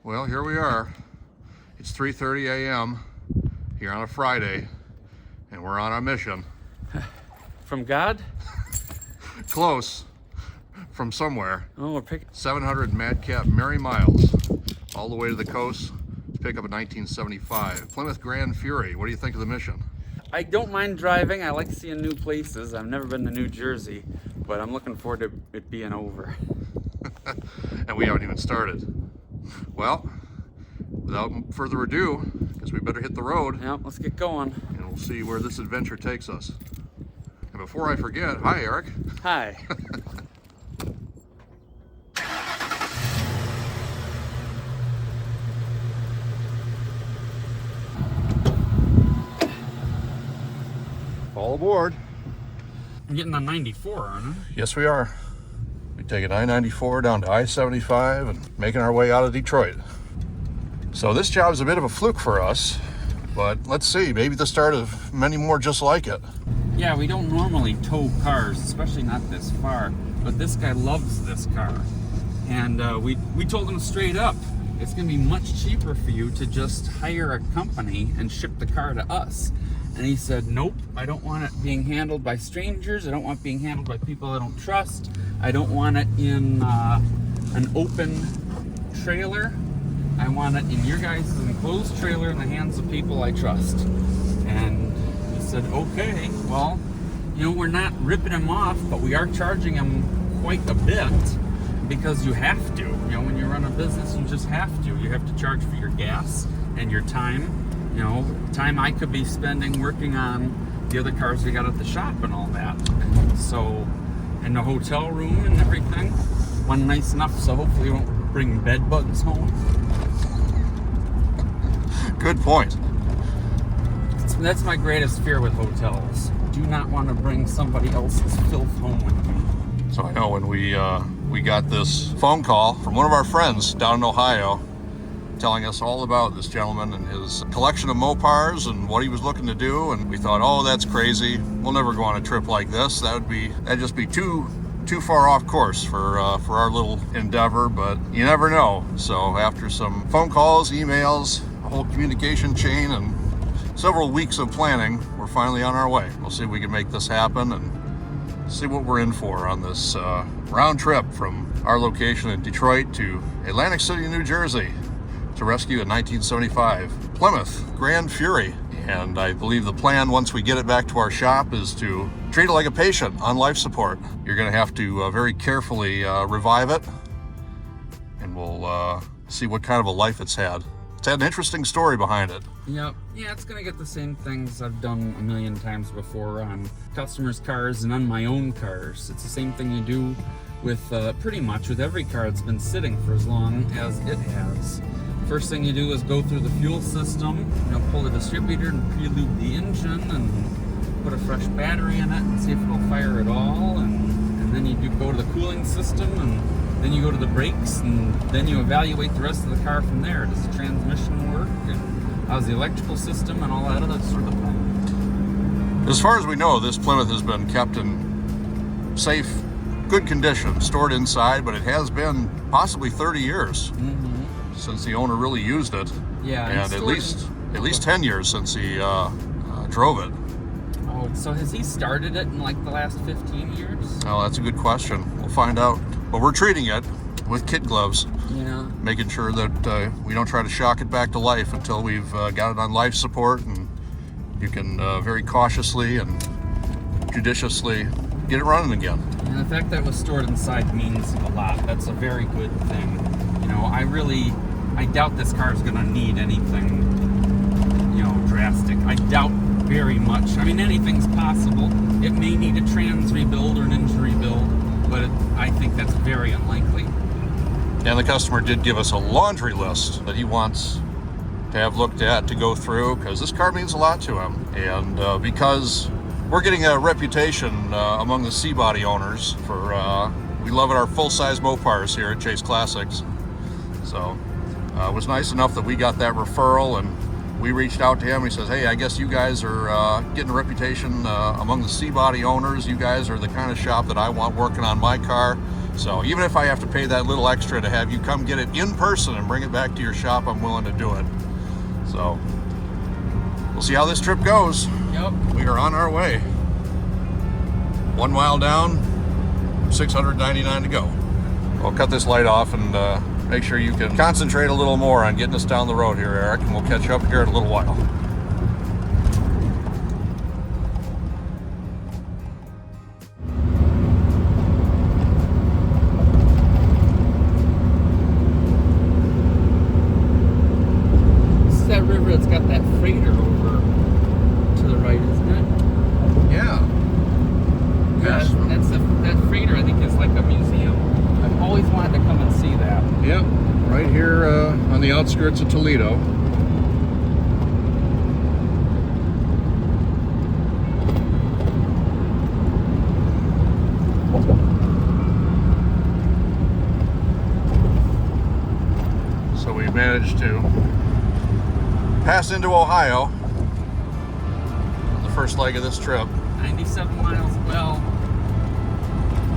Well, here we are. It's 3:30 a.m. here on a Friday, and we're on a mission. From God? Close. From somewhere. Oh, we're picking 700 madcap merry miles all the way to the coast to pick up a 1975 Plymouth Gran Fury. What do you think of the mission? I don't mind driving. I like seeing new places. I've never been to New Jersey, but I'm looking forward to it being over. And we haven't even started. Well, without further ado, I guess we better hit the road. Yeah, let's get going. And we'll see where this adventure takes us. And before I forget, hi Eric. Hi. All aboard. I'm getting on 94, aren't I? Yes, we are. We taking I-94 down to I-75 and making our way out of Detroit. So this job is a bit of a fluke for us, but let's see, maybe the start of many more just like it. Yeah, we don't normally tow cars, especially not this far, but this guy loves this car. And we told him straight up, it's gonna be much cheaper for you to just hire a company and ship the car to us. And he said, nope, I don't want it being handled by strangers. I don't want it being handled by people I don't trust. I don't want it in an open trailer. I want it in your guys' enclosed trailer in the hands of people I trust. And he said, okay, well, you know, we're not ripping him off, but we are charging him quite a bit because you have to. You know, when you run a business, you just have to. You have to charge for your gas and your time. You know, time I could be spending working on the other cars we got at the shop and all that. So, and the hotel room and everything. One nice enough, so hopefully you won't bring bed bugs home. Good point. That's my greatest fear with hotels. Do not want to bring somebody else's filth home with me. So I know when we got this phone call from one of our friends down in Ohio, telling us all about this gentleman and his collection of Mopars and what he was looking to do, and we thought, oh, that's crazy. We'll never go on a trip like this. That'd just be too far off course for our little endeavor, but you never know. So after some phone calls, emails, a whole communication chain, and several weeks of planning, we're finally on our way. We'll see if we can make this happen and see what we're in for on this round trip from our location in Detroit to Atlantic City, New Jersey, to rescue a 1975 Plymouth Gran Fury. And I believe the plan, once we get it back to our shop, is to treat it like a patient on life support. You're going to have to very carefully revive it, and we'll see what kind of a life it's had. It's had an interesting story behind it. Yep. Yeah, it's going to get the same things I've done a million times before on customers' cars and on my own cars. It's the same thing you do with pretty much with every car that's been sitting for as long as it has. First thing you do is go through the fuel system, you know, pull the distributor and pre-lube the engine and put a fresh battery in it and see if it'll fire at all. And then you do go to the cooling system, and then you go to the brakes, and then you evaluate the rest of the car from there. Does the transmission work? And how's the electrical system and all that other sort of thing? As far as we know, this Plymouth has been kept in safe, good condition, stored inside, but it has been possibly 30 years. Mm-hmm. Since the owner really used it. Yeah, and at least 10 years since he drove it. Oh, so has he started it in like the last 15 years? Oh, that's a good question. We'll find out. But we're treating it with kid gloves. Yeah. Making sure that we don't try to shock it back to life until we've got it on life support, and you can very cautiously and judiciously get it running again. And the fact that it was stored inside means a lot. That's a very good thing. You know, I doubt this car is going to need anything, you know, drastic. I doubt very much. I mean, anything's possible. It may need a trans rebuild or an engine rebuild, but I think that's very unlikely. And the customer did give us a laundry list that he wants to have looked at, to go through, because this car means a lot to him. And because we're getting a reputation among the C-body owners for we love our full-size Mopars here at Chase Classics. So it was nice enough that we got that referral, and we reached out to him. He says, hey, I guess you guys are getting a reputation among the C-body owners. You guys are the kind of shop that I want working on my car. So even if I have to pay that little extra to have you come get it in person and bring it back to your shop, I'm willing to do it. So we'll see how this trip goes. Yep. We are on our way. 1 mile down, 699 to go. I'll cut this light off and make sure you can concentrate a little more on getting us down the road here, Eric, and we'll catch you up here in a little while. It's got that freighter over to the right, isn't it? Yeah. Yes. That freighter, I think, is like a museum. I've always wanted to come and see that. Yep. Right here on the outskirts of Toledo. So we managed to pass into Ohio on the first leg of this trip. 97 miles. Well,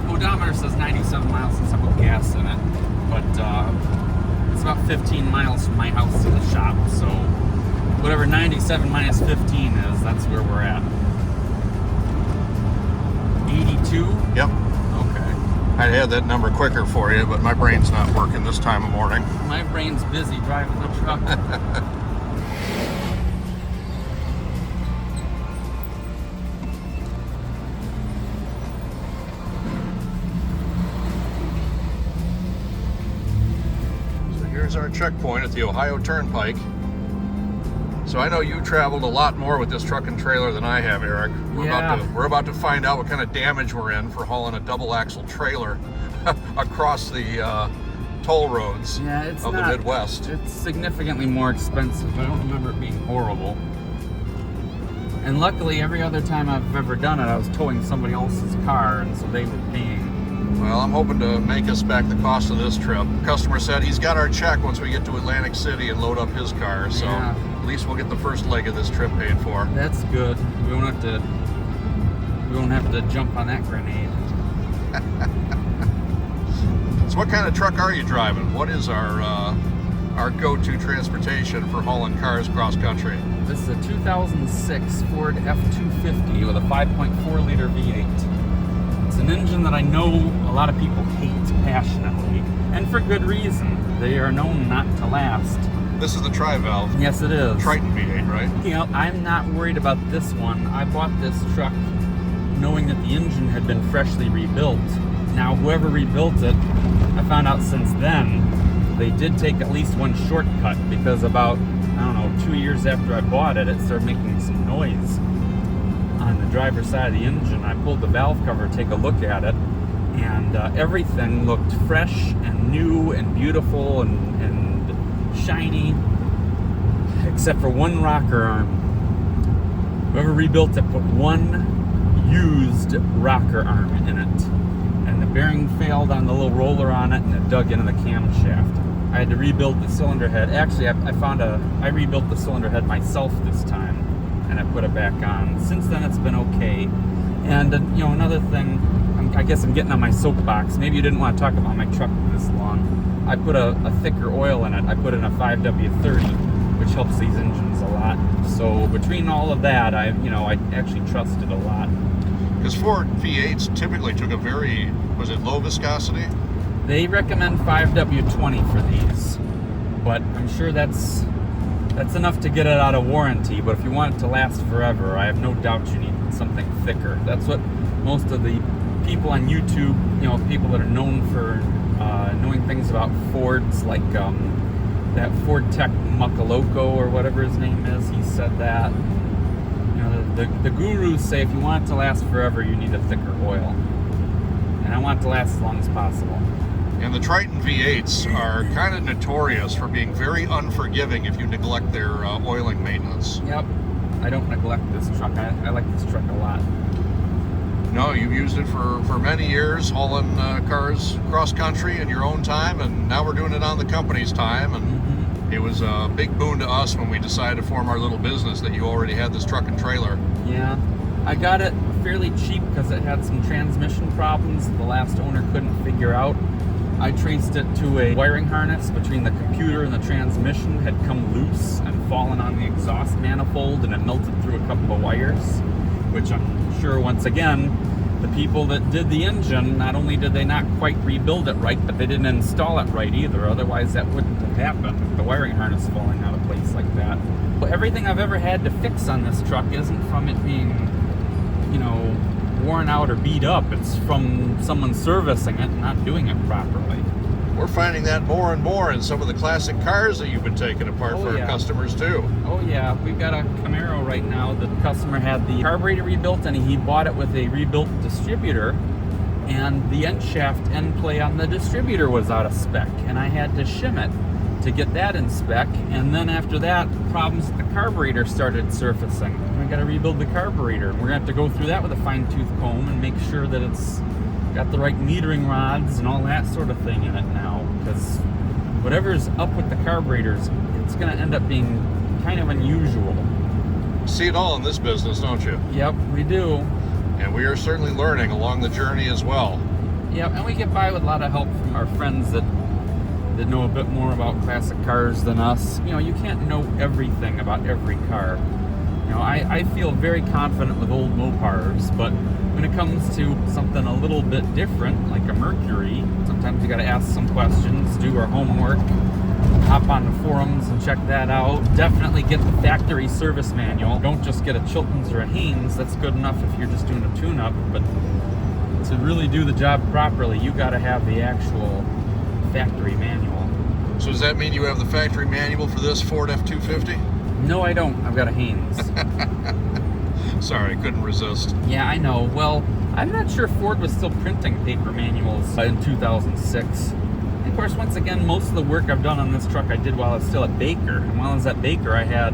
odometer says 97 miles since I put gas in it, but it's about 15 miles from my house to the shop. So whatever 97 minus 15 is, that's where we're at. 82. Yep. Okay. I'd had that number quicker for you, but my brain's not working this time of morning. My brain's busy driving the truck. Here's our checkpoint at the Ohio Turnpike. So I know you traveled a lot more with this truck and trailer than I have, Eric. We're about to find out what kind of damage we're in for hauling a double axle trailer across the toll roads of the Midwest. It's significantly more expensive. I don't remember it being horrible. And luckily, every other time I've ever done it, I was towing somebody else's car, and so they were paying. Well, I'm hoping to make us back the cost of this trip. The customer said he's got our check once we get to Atlantic City and load up his car, so at least we'll get the first leg of this trip paid for. That's good. We won't have to jump on that grenade. So what kind of truck are you driving? What is our go-to transportation for hauling cars cross country? This is a 2006 Ford F-250 with a 5.4 liter V8. It's an engine that I know a lot of people hate passionately, and for good reason. They are known not to last. This is the tri-valve. Yes, it is. Triton V8, right? You know, I'm not worried about this one. I bought this truck knowing that the engine had been freshly rebuilt. Now, whoever rebuilt it, I found out since then, they did take at least one shortcut, because about, 2 years after I bought it, it started making some noise on the driver's side of the engine. I pulled the valve cover to take a look at it, and everything looked fresh and new and beautiful and shiny, except for one rocker arm. Whoever rebuilt it put one used rocker arm in it, and the bearing failed on the little roller on it, and it dug into the camshaft. I had to rebuild the cylinder head. Actually, I rebuilt the cylinder head myself this time, and I put it back on. Since then, it's been okay. And another thing, I guess I'm getting on my soapbox. Maybe you didn't want to talk about my truck this long. I put a thicker oil in it. I put in a 5W30, which helps these engines a lot. So between all of that, I actually trust it a lot. Because Ford V8s typically took a very, was it low viscosity? They recommend 5W20 for these, but I'm sure that's enough to get it out of warranty. But if you want it to last forever, I have no doubt you need something thicker. That's what most of the people on YouTube, people that are known for knowing things about Fords, like that Ford Tech Muckaloko or whatever his name is, he said that. The gurus say if you want it to last forever, you need a thicker oil. And I want it to last as long as possible. And the Triton V8s are kind of notorious for being very unforgiving if you neglect their oiling maintenance. Yep. I don't neglect this truck. I like this truck a lot. No, you've used it for many years, hauling cars cross country in your own time, and now we're doing it on the company's time. And it was a big boon to us when we decided to form our little business that you already had this truck and trailer. Yeah. I got it fairly cheap because it had some transmission problems that the last owner couldn't figure out. I traced it to a wiring harness between the computer and the transmission had come loose and fallen on the exhaust manifold, and it melted through a couple of wires, which I'm sure, once again, the people that did the engine, not only did they not quite rebuild it right, but they didn't install it right either. Otherwise, that wouldn't have happened, the wiring harness falling out of place like that. But everything I've ever had to fix on this truck isn't from it being, you know, worn out or beat up. It's from someone servicing it and not doing it properly. We're finding that more and more in some of the classic cars that you've been taking apart for our customers too. Oh yeah, we've got a Camaro right now. The customer had the carburetor rebuilt, and he bought it with a rebuilt distributor, and the end shaft end play on the distributor was out of spec, and I had to shim it to get that in spec. And then after that, problems with the carburetor started surfacing. We got to rebuild the carburetor, and we're gonna have to go through that with a fine-tooth comb and make sure that it's got the right metering rods and all that sort of thing in it now, because whatever's up with the carburetors, it's going to end up being kind of unusual. See it all in this business, don't you? Yep, we do. And we are certainly learning along the journey as well. Yep, and we get by with a lot of help from our friends that know a bit more about classic cars than us. You know, you can't know everything about every car. You know, I feel very confident with old Mopars, but when it comes to something a little bit different, like a Mercury, sometimes you got to ask some questions, do our homework, hop on the forums and check that out. Definitely get the factory service manual. Don't just get a Chilton's or a Haynes. That's good enough if you're just doing a tune-up, but to really do the job properly, you got to have the actual factory manual. So does that mean you have the factory manual for this Ford F-250? No, I don't. I've got a Haynes. Sorry, I couldn't resist. Yeah, I know. Well, I'm not sure Ford was still printing paper manuals in 2006. And of course, once again, most of the work I've done on this truck I did while I was still at Baker. And while I was at Baker, I had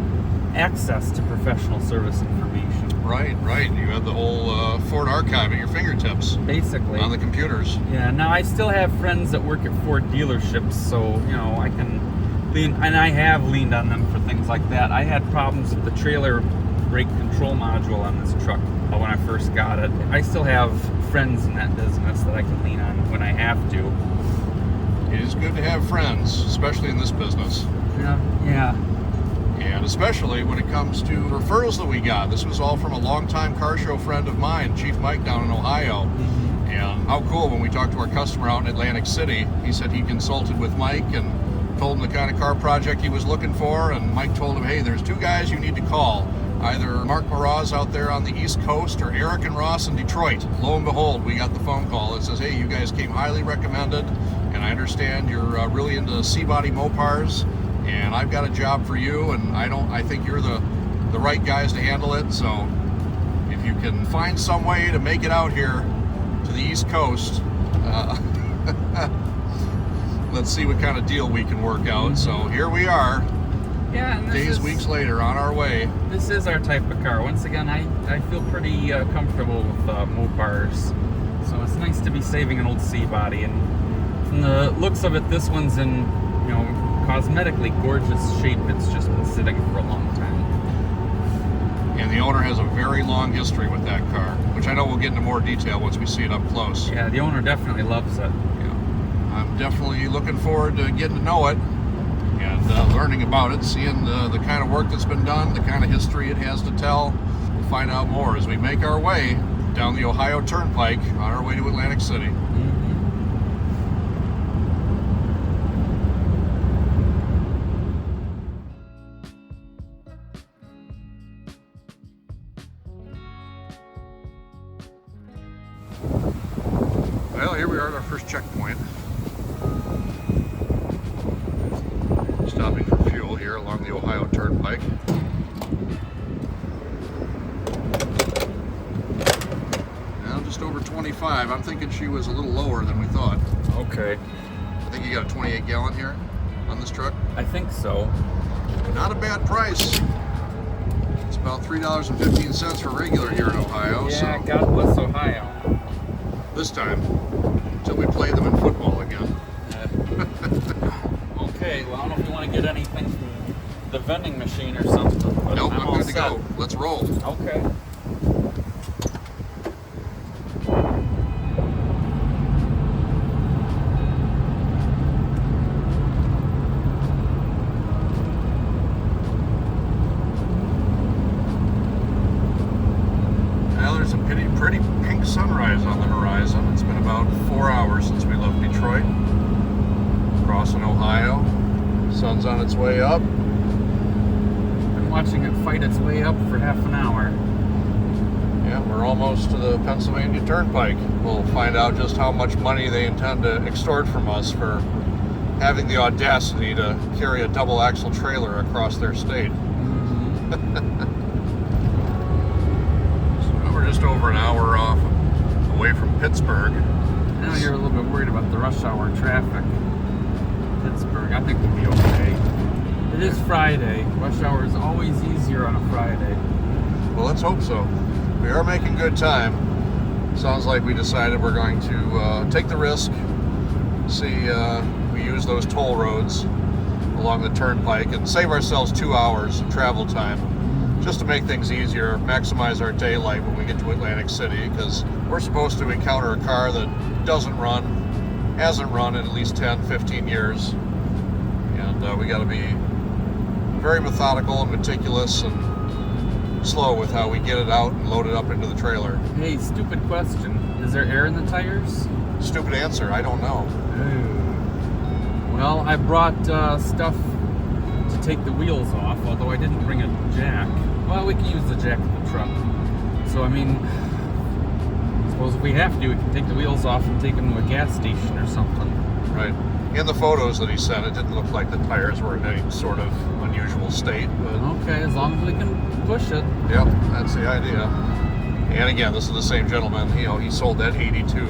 access to professional service information. Right. You had the whole Ford archive at your fingertips. Basically. On the computers. Yeah, now I still have friends that work at Ford dealerships, so, you know, I can lean, and I have leaned on them for things like that. I had problems with the trailer brake control module on this truck when I first got it. I still have friends in that business that I can lean on when I have to. It is good to have friends, especially in this business. Yeah. And especially when it comes to referrals that we got. This was all from a longtime car show friend of mine, Chief Mike down in Ohio. Mm-hmm. And how cool, when we talked to our customer out in Atlantic City, he said he consulted with Mike and told him the kind of car project he was looking for, and Mike told him, hey, there's two guys you need to call. Either Mark Moraz out there on the East Coast or Eric and Ross in Detroit. Lo and behold, we got the phone call that says, hey, you guys came highly recommended, and I understand you're really into C-body Mopars, and I've got a job for you, and I think you're the right guys to handle it. So if you can find some way to make it out here to the East Coast, let's see what kind of deal we can work out. Mm-hmm. So here we are. Yeah, and days, weeks later, on our way. This is our type of car. Once again, I feel pretty comfortable with Mopars, so it's nice to be saving an old C-body. And from the looks of it, this one's in, you know, cosmetically gorgeous shape. It's just been sitting for a long time. And the owner has a very long history with that car, which I know we'll get into more detail once we see it up close. Yeah, the owner definitely loves it. Yeah. I'm definitely looking forward to getting to know it and learning about it, seeing the kind of work that's been done, the kind of history it has to tell. We'll find out more as we make our way down the Ohio Turnpike on our way to Atlantic City. Well, here we are at our first checkpoint. Stopping for fuel here along the Ohio Turnpike. Now just over 25. I'm thinking she was a little lower than we thought. Okay. I think you got a 28 gallon here on this truck. I think so. Not a bad price. It's about $3.15 for regular here in Ohio. Yeah, so God bless Ohio. this time, until we play them in football again. Okay, well, I don't know if you want to get anything from the vending machine or something. But Nope, I'm all good to set. go. Let's roll. Okay. pretty pink sunrise on the horizon. It's been about 4 hours since we left Detroit. Crossing Ohio. Sun's on its way up. Been watching it fight its way up for half an hour. Yeah, we're almost to the Pennsylvania Turnpike. We'll find out just how much money they intend to extort from us for having the audacity to carry a double axle trailer across their state. So we're just over an hour off away from Pittsburgh. Now you're a little bit worried about the rush hour traffic. Pittsburgh, I think we'll be okay. It is Friday. Rush hour is always easier on a Friday. Well, let's hope so. We are making good time. Sounds like we decided we're going to take the risk, see we use those toll roads along the turnpike and save ourselves 2 hours of travel time just to make things easier, maximize our daylight when we get to Atlantic City, because we're supposed to encounter a car that doesn't run, hasn't run in at least 10, 15 years, and we got to be very methodical and meticulous and slow with how we get it out and load it up into the trailer. Hey, stupid question. Is there air in the tires? Stupid answer, I don't know. Well, I brought stuff to take the wheels off, although I didn't bring a jack. Well, we can use the jack of the truck. So, I mean, I suppose if we have to, we can take the wheels off and take them to a gas station or something. Right. In the photos that he sent, it didn't look like the tires were in any sort of unusual state. But okay, as long as we can push it. Yep, that's the idea. And again, this is the same gentleman. You know, he sold that '82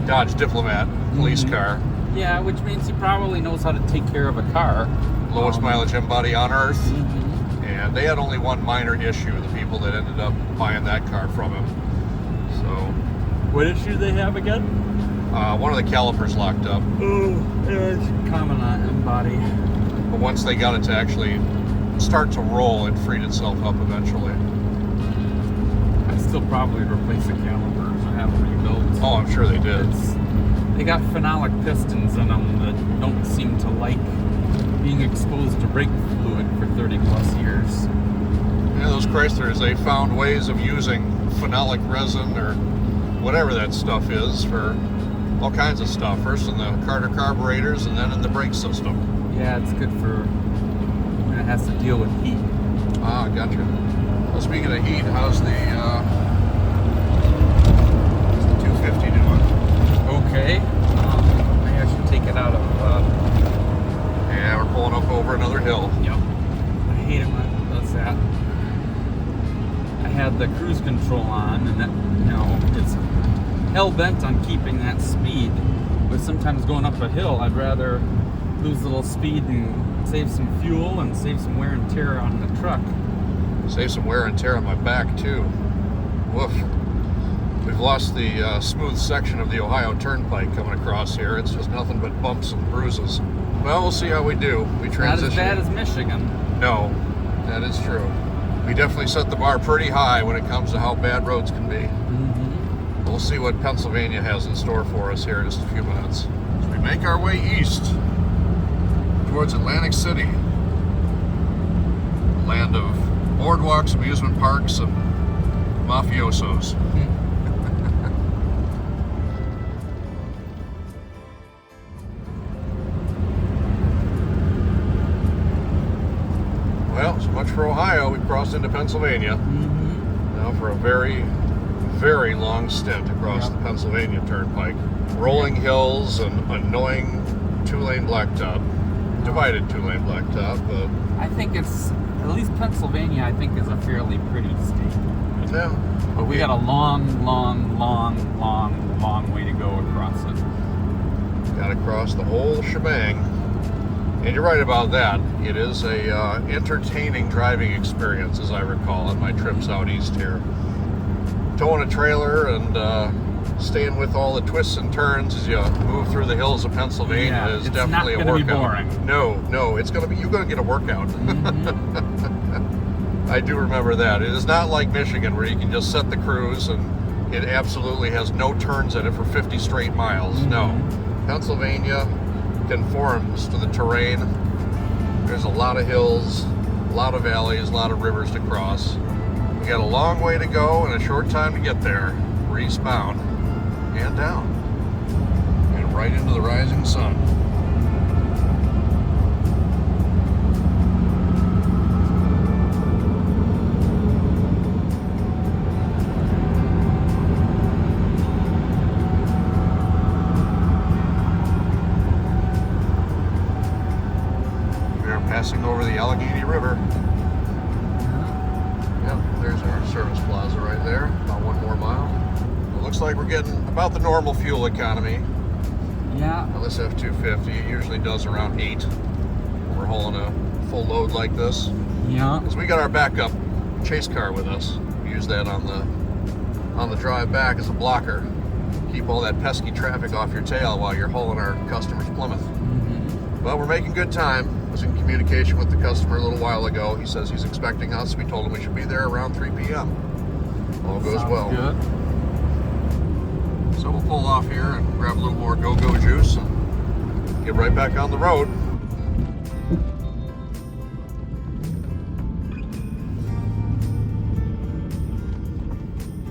Dodge Diplomat police car. Yeah, which means he probably knows how to take care of a car. Lowest mileage M-body on earth. And they had only one minor issue, the people that ended up buying that car from him. So, what issue do they have again? one of the calipers locked up. Oh, yeah, it's common on M-body. But once they got it to actually start to roll, it freed itself up eventually. I'd still probably replace the calipers or have them rebuilt. Oh, I'm sure they did. They got phenolic pistons in them that don't seem to like being exposed to brake fluid for 30 plus years. Yeah, those Chryslers, they found ways of using phenolic resin or whatever that stuff is for all kinds of stuff. First in the Carter carburetors and then in the brake system. Yeah, it's good for when it has to deal with heat. Ah, gotcha. Well, speaking of heat, how's the 250 doing? Okay. Maybe I should take it out of... Yeah, we're pulling up over another hill. Yep. I hate it when it does that. I had the cruise control on, and that, you know, it's hell-bent on keeping that speed. But sometimes going up a hill, I'd rather lose a little speed and save some fuel and save some wear and tear on the truck. Save some wear and tear on my back, too. Woof. We've lost the smooth section of the Ohio Turnpike coming across here. It's just nothing but bumps and bruises. Well, we'll see how we do. We transition. Not as bad as Michigan. No, that is true. We definitely set the bar pretty high when it comes to how bad roads can be. We'll see what Pennsylvania has in store for us here in just a few minutes. As we make our way east towards Atlantic City, land of boardwalks, amusement parks, and mafiosos. Well, so much for Ohio. We crossed into Pennsylvania. Now for a very, very long stint across the Pennsylvania Turnpike. Rolling hills and annoying two-lane blacktop. Divided two-lane blacktop, but... I think it's, at least Pennsylvania, I think, is a fairly pretty state. Yeah. But we got a long way to go across it. Got to cross the whole shebang. And you're right about that. It is a entertaining driving experience, as I recall, on my trips out east here. Towing a trailer and staying with all the twists and turns as you move through the hills of Pennsylvania is definitely a workout. It's not going to be boring. No, it's going to be. You're going to get a workout. I do remember that. It is not like Michigan where you can just set the cruise and it absolutely has no turns in it for 50 straight miles. No, Pennsylvania conforms to the terrain. There's a lot of hills, a lot of valleys, a lot of rivers to cross. We got a long way to go and a short time to get there. We're eastbound and down and right into the rising sun. Passing over the Allegheny River. Yep, there's our service plaza right there. About 1 more mile. It looks like we're getting about the normal fuel economy. Yeah. Now this F-250 it usually does around 8 when we're hauling a full load like this. Yeah. Because we got our backup chase car with us. We use that on the drive back as a blocker. Keep all that pesky traffic off your tail while you're hauling our customers' Plymouth. Mm-hmm. Well, we're making good time. I was in communication with the customer a little while ago. He says he's expecting us. We told him we should be there around 3 p.m. All goes Sounds well. Good. So we'll pull off here and grab a little more go-go juice and get right back on the road.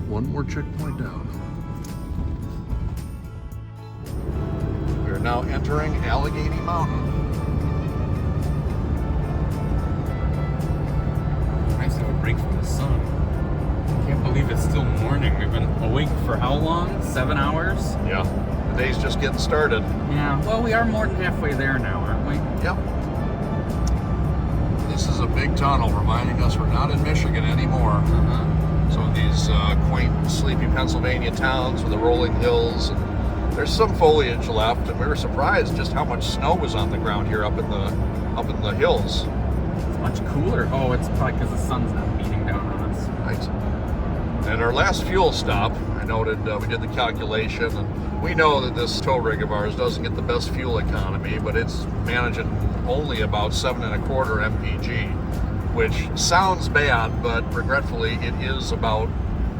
One more checkpoint down. We are now entering Allegheny Mountain. Nice to have a break from the sun. I can't believe it's still morning. We've been awake for how long? 7 hours? Yeah, the day's just getting started. Yeah, well, we are more than halfway there now, aren't we? Yep. This is a big tunnel reminding us we're not in Michigan anymore. Uh-huh. So these quaint, sleepy Pennsylvania towns with the rolling hills. And there's some foliage left, and we were surprised just how much snow was on the ground here up in the hills. It's much cooler. Oh, it's probably because the sun's not beating down on us. Right. And our last fuel stop, I noted we did the calculation, and we know that this tow rig of ours doesn't get the best fuel economy, but it's managing only about 7.25 mpg, which sounds bad, but regretfully it is about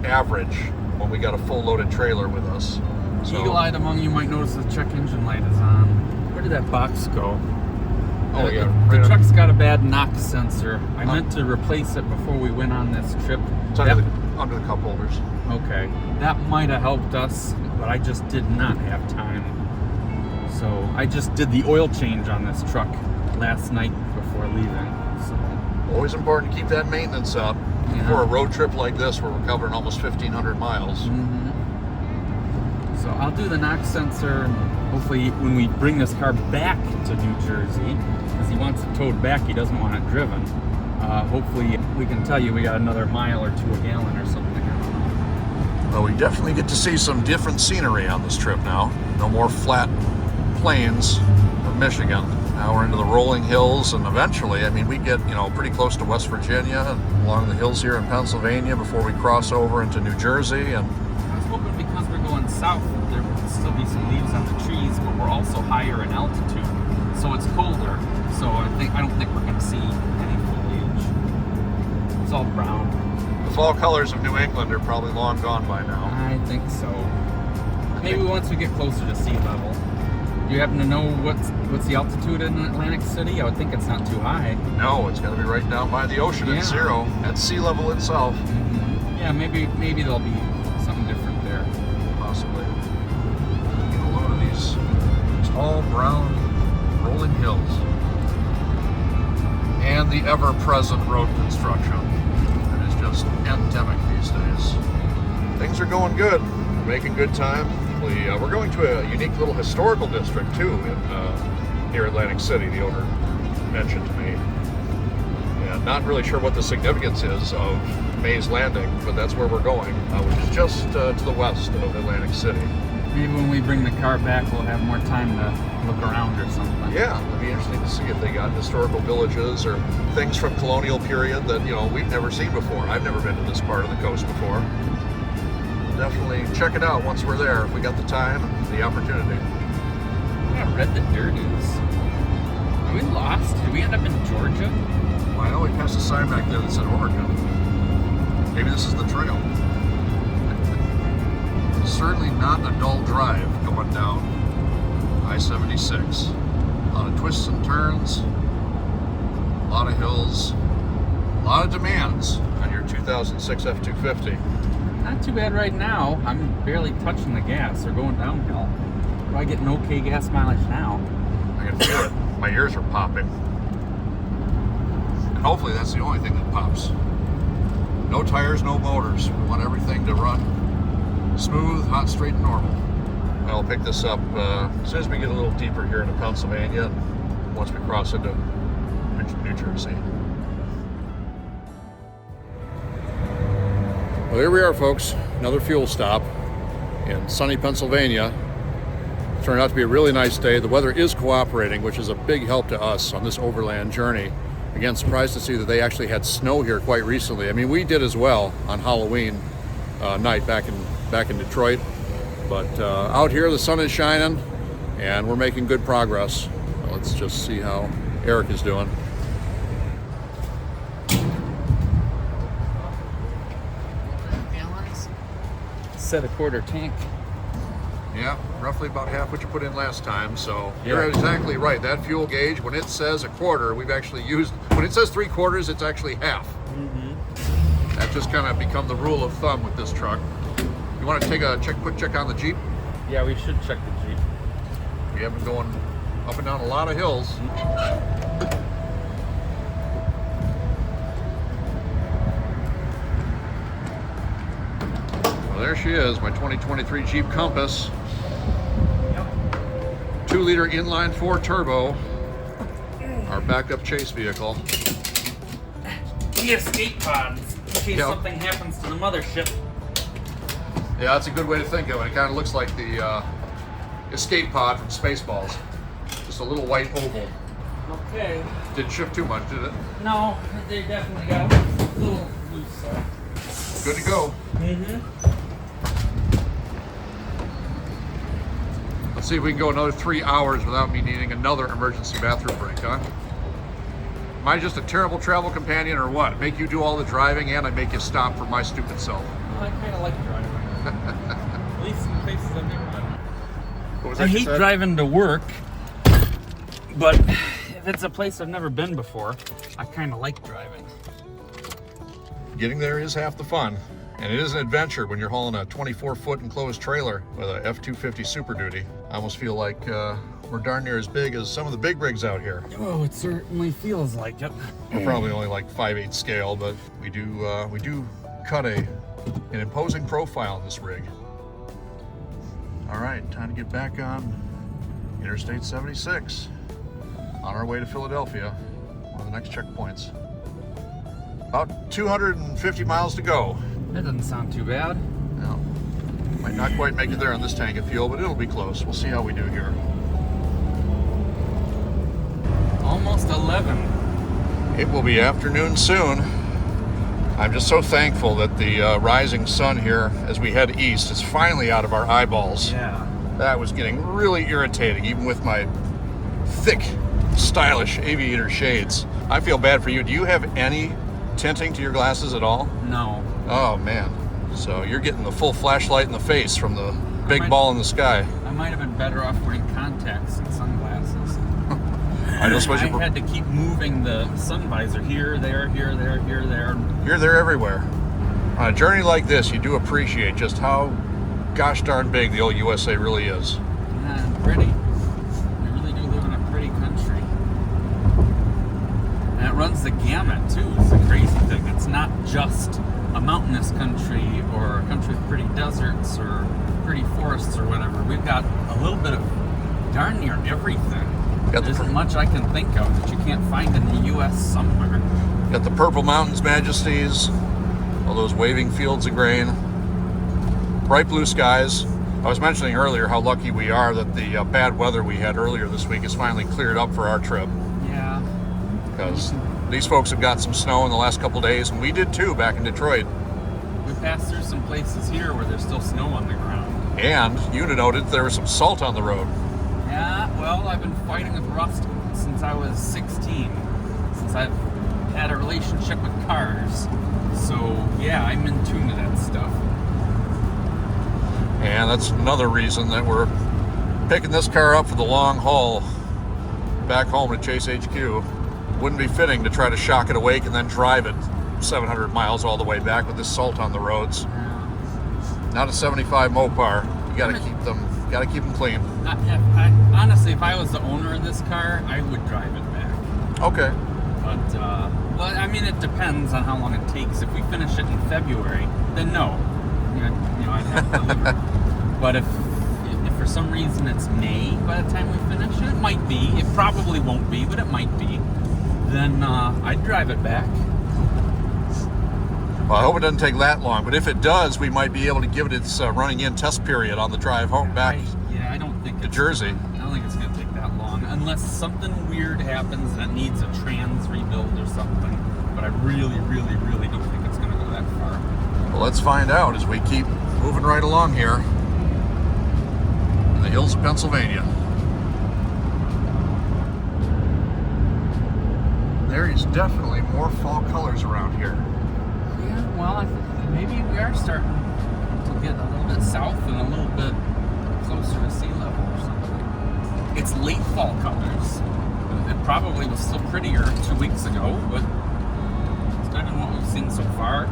average when we got a full loaded trailer with us. So, Eagle-eyed among you might notice the check engine light is on. Where did that box go? Oh, yeah, The right truck's got a bad knock sensor. I meant to replace it before we went on this trip. it's under the cup holders. Okay, that might have helped us, but I just did not have time. So I just did the oil change on this truck last night before leaving. So Always important to keep that maintenance up for a road trip like this where we're covering almost 1,500 miles. Mm-hmm. So I'll do the knock sensor, and hopefully when we bring this car back to New Jersey, because he wants it towed back, he doesn't want it driven. Hopefully we can tell you we got another mile or 2 a gallon or something. Well, we definitely get to see some different scenery on this trip now. No more flat plains of Michigan. Now we're into the rolling hills, and eventually, I mean, we get, pretty close to West Virginia and along the hills here in Pennsylvania before we cross over into New Jersey. And I was hoping because we're going south, there would still be some leaves on the trees, but we're also higher in altitude, so it's colder. So I don't think we're going to see any foliage. It's all brown. the fall colors of New England are probably long gone by now. I think so. Maybe once we get closer to sea level. Do you happen to know what's the altitude in Atlantic City? I would think it's not too high. No, it's got to be right down by the ocean at zero, at sea level itself. Mm-hmm. Yeah, maybe there'll be something different there. Possibly. Get a load of these tall, brown, rolling hills. And the ever-present road construction that is just endemic these days. Things are going good. We're making good time. We're going to a unique little historical district too near Atlantic City, the owner mentioned to me. And not really sure what the significance is of May's Landing, but that's where we're going, which is just to the west of Atlantic City. Maybe when we bring the car back, we'll have more time to look around or something. Yeah, it'd be interesting to see if they got historical villages or things from colonial period that, we've never seen before. I've never been to this part of the coast before. Definitely check it out once we're there, if we got the time and the opportunity. I read the dirties. Are we lost? Did we end up in Georgia? Well, I know we passed a sign back there that said Oregon. Maybe this is the trail. Certainly not a dull drive going down I-76. A lot of twists and turns, a lot of hills, a lot of demands on your 2006 F-250. Not too bad right now. I'm barely touching the gas or going downhill. Do I get an okay gas mileage now? I can feel it. My ears are popping. And hopefully that's the only thing that pops. No tires, no motors. We want everything to run smooth, hot, straight, and normal. I'll pick this up as soon as we get a little deeper here into Pennsylvania, and once we cross into New Jersey. Well, here we are, folks. Another fuel stop in sunny Pennsylvania. It turned out to be a really nice day. The weather is cooperating, which is a big help to us on this overland journey. Again, surprised to see that they actually had snow here quite recently. I mean, we did as well on Halloween night back in Detroit. But out here, the sun is shining, and we're making good progress. Let's just see how Eric is doing. Set a quarter tank. Yeah, roughly about half what you put in last time. So Yeah. you're exactly right. That fuel gauge, when it says a quarter, we've actually used, when it says 3/4, it's actually half. That just kind of become the rule of thumb with this truck. You want to take a quick check on the Jeep? Yeah, we should check the Jeep. We have been going up and down a lot of hills. Well, there she is, my 2023 Jeep Compass. 2-liter inline 4 turbo. Our backup chase vehicle. The escape pods, in case Yep. something happens to the mothership. Yeah, that's a good way to think of it. It kind of looks like the escape pod from Spaceballs. Just a little white oval. Okay. Didn't shift too much, did it? No, they definitely got a little loose there. Good to go. Let's see if we can go another 3 hours without me needing another emergency bathroom break, huh? Am I just a terrible travel companion or what? Make you do all the driving and I make you stop for my stupid self. Well, I kind of like driving. At least in places I've never been. What was I that you hate said? driving to work, but if it's a place I've never been before, I kind of like driving. Getting there is half the fun. And it is an adventure when you're hauling a 24-foot enclosed trailer with a F-250 Super Duty. I almost feel like we're darn near as big as some of the big rigs out here. Oh, it certainly feels like it. We're probably only like 5/8 scale, but we do cut an imposing profile in this rig. All right, time to get back on Interstate 76 on our way to Philadelphia, one of the next checkpoints. About 250 miles to go. That doesn't sound too bad. No, might not quite make it there on this tank of fuel, but it'll be close. We'll see how we do here. Almost 11. It will be afternoon soon. I'm just so thankful that the rising sun here as we head east is finally out of our eyeballs. Yeah. That was getting really irritating, even with my thick, stylish aviator shades. I feel bad for you. Do you have any tinting to your glasses at all? No. Oh man. So you're getting the full flashlight in the face from the big ball in the sky. I might have been better off wearing contacts and sunglasses. I don't suppose I had to keep moving the sun visor here, there, here, there, here, there. You're there everywhere. On a journey like this, you do appreciate just how gosh darn big the old USA really is. Yeah, and pretty. We really do live in a pretty country. And it runs the gamut too. It's a crazy thing. It's not just a mountainous country or a country with pretty deserts or pretty forests or whatever. We've got a little bit of darn near everything. Got There's much I can think of that you can't find in the U.S. somewhere. Got the purple mountains majesties, all those waving fields of grain, bright blue skies. I was mentioning earlier how lucky we are that the bad weather we had earlier this week is finally cleared up for our trip. Yeah. Because these folks have got some snow in the last couple days, and we did too back in Detroit. We passed through some places here where there's still snow on the ground. And you noted there was some salt on the road. Yeah, well, I've been fighting with rust since I was 16, since I've had a relationship with cars. So, yeah, I'm in tune to that stuff. And that's another reason that we're picking this car up for the long haul back home to Chase HQ. Wouldn't be fitting to try to shock it awake and then drive it 700 miles all the way back with this salt on the roads. Yeah. Not a 75 Mopar. You gotta keep them clean. Honestly, if I was the owner of this car, I would drive it back. Okay. But I mean, it depends on how long it takes. If we finish it in February, then no. You know, I'd have to deliver. But if for some reason it's May by the time we finish it, it might be. It probably won't be, but it might be. Then I'd drive it back. Well, I hope it doesn't take that long, but if it does, we might be able to give it its running in test period on the drive home back I don't think to Jersey. I don't think it's going to take that long, unless something weird happens that needs a trans rebuild or something. But I really, really, really don't think it's going to go that far. Well, let's find out as we keep moving right along here in the hills of Pennsylvania. There is definitely more fall colors around here. Yeah, well, I think maybe we are starting to get a little bit south and a little bit closer to sea level or something. It's late fall colors. It probably was still prettier 2 weeks ago, but it's better than what we've seen so far.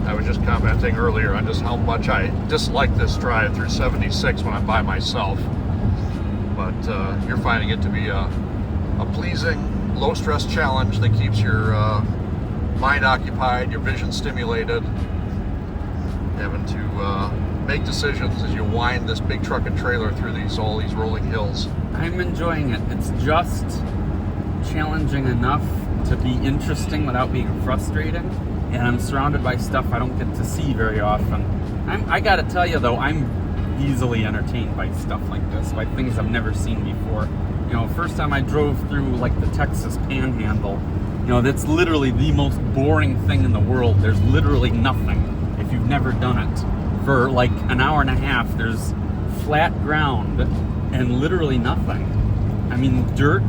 I was just commenting earlier on just how much I dislike this drive through 76 when I'm by myself. But you're finding it to be a pleasing, low-stress challenge that keeps your mind occupied, your vision stimulated, having to make decisions as you wind this big truck and trailer through all these rolling hills. I'm enjoying it. It's just challenging enough to be interesting without being frustrating, and I'm surrounded by stuff I don't get to see very often. I gotta tell you though, I'm easily entertained by stuff like this, by things I've never seen before. You know, first time I drove through like the Texas Panhandle, you know, that's literally the most boring thing in the world. There's literally nothing if you've never done it. For like an hour and a half, there's flat ground and literally nothing. I mean, dirt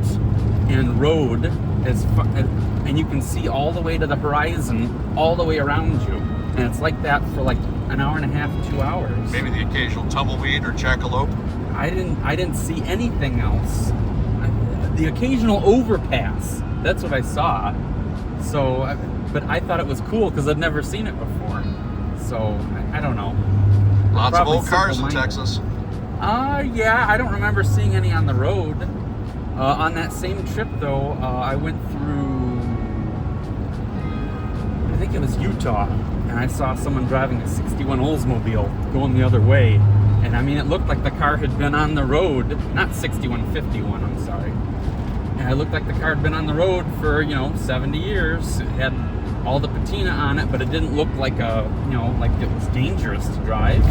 and road, and you can see all the way to the horizon, all the way around you. And it's like that for like an hour and a half, 2 hours. Maybe the occasional tumbleweed or jackalope. I didn't see anything else. The occasional overpass, that's what I saw. So, but I thought it was cool because I'd never seen it before. So, I don't know. Lots Probably of old cars in simple-minded. Texas. Yeah, I don't remember seeing any on the road. On that same trip, though, I went through, I think it was Utah, and I saw someone driving a 61 Oldsmobile going the other way. And I mean, it looked like the car had been on the road, not 6151, I'm sorry. And it looked like the car had been on the road for, 70 years. It had all the patina on it, but it didn't look like like it was dangerous to drive.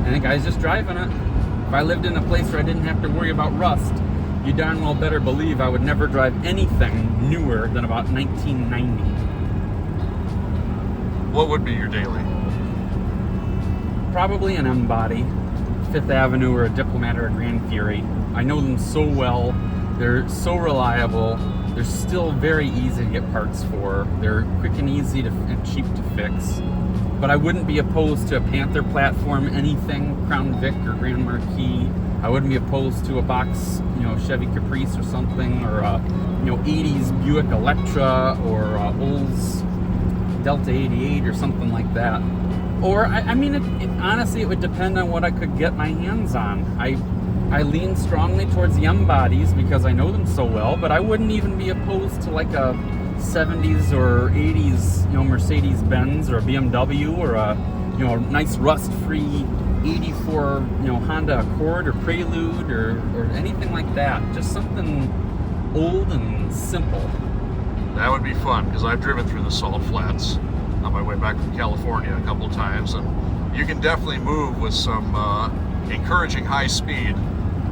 And the guy's just driving it. If I lived in a place where I didn't have to worry about rust, you darn well better believe I would never drive anything newer than about 1990. What would be your daily? Probably an M-body, Fifth Avenue or a Diplomat or a Gran Fury. I know them so well. They're so reliable. They're still very easy to get parts for. They're quick and easy and cheap to fix. But I wouldn't be opposed to a Panther platform, anything, Crown Vic or Grand Marquis. I wouldn't be opposed to a box, Chevy Caprice or something, or a, 80s Buick Electra or Olds Delta 88 or something like that. Or, honestly, it would depend on what I could get my hands on. I lean strongly towards the M-bodies because I know them so well, but I wouldn't even be opposed to like a 70s or 80s, Mercedes-Benz or a BMW or a, nice rust-free 84, Honda Accord or Prelude or anything like that. Just something old and simple. That would be fun because I've driven through the Salt Flats on my way back from California a couple of times, and you can definitely move with some encouraging high speed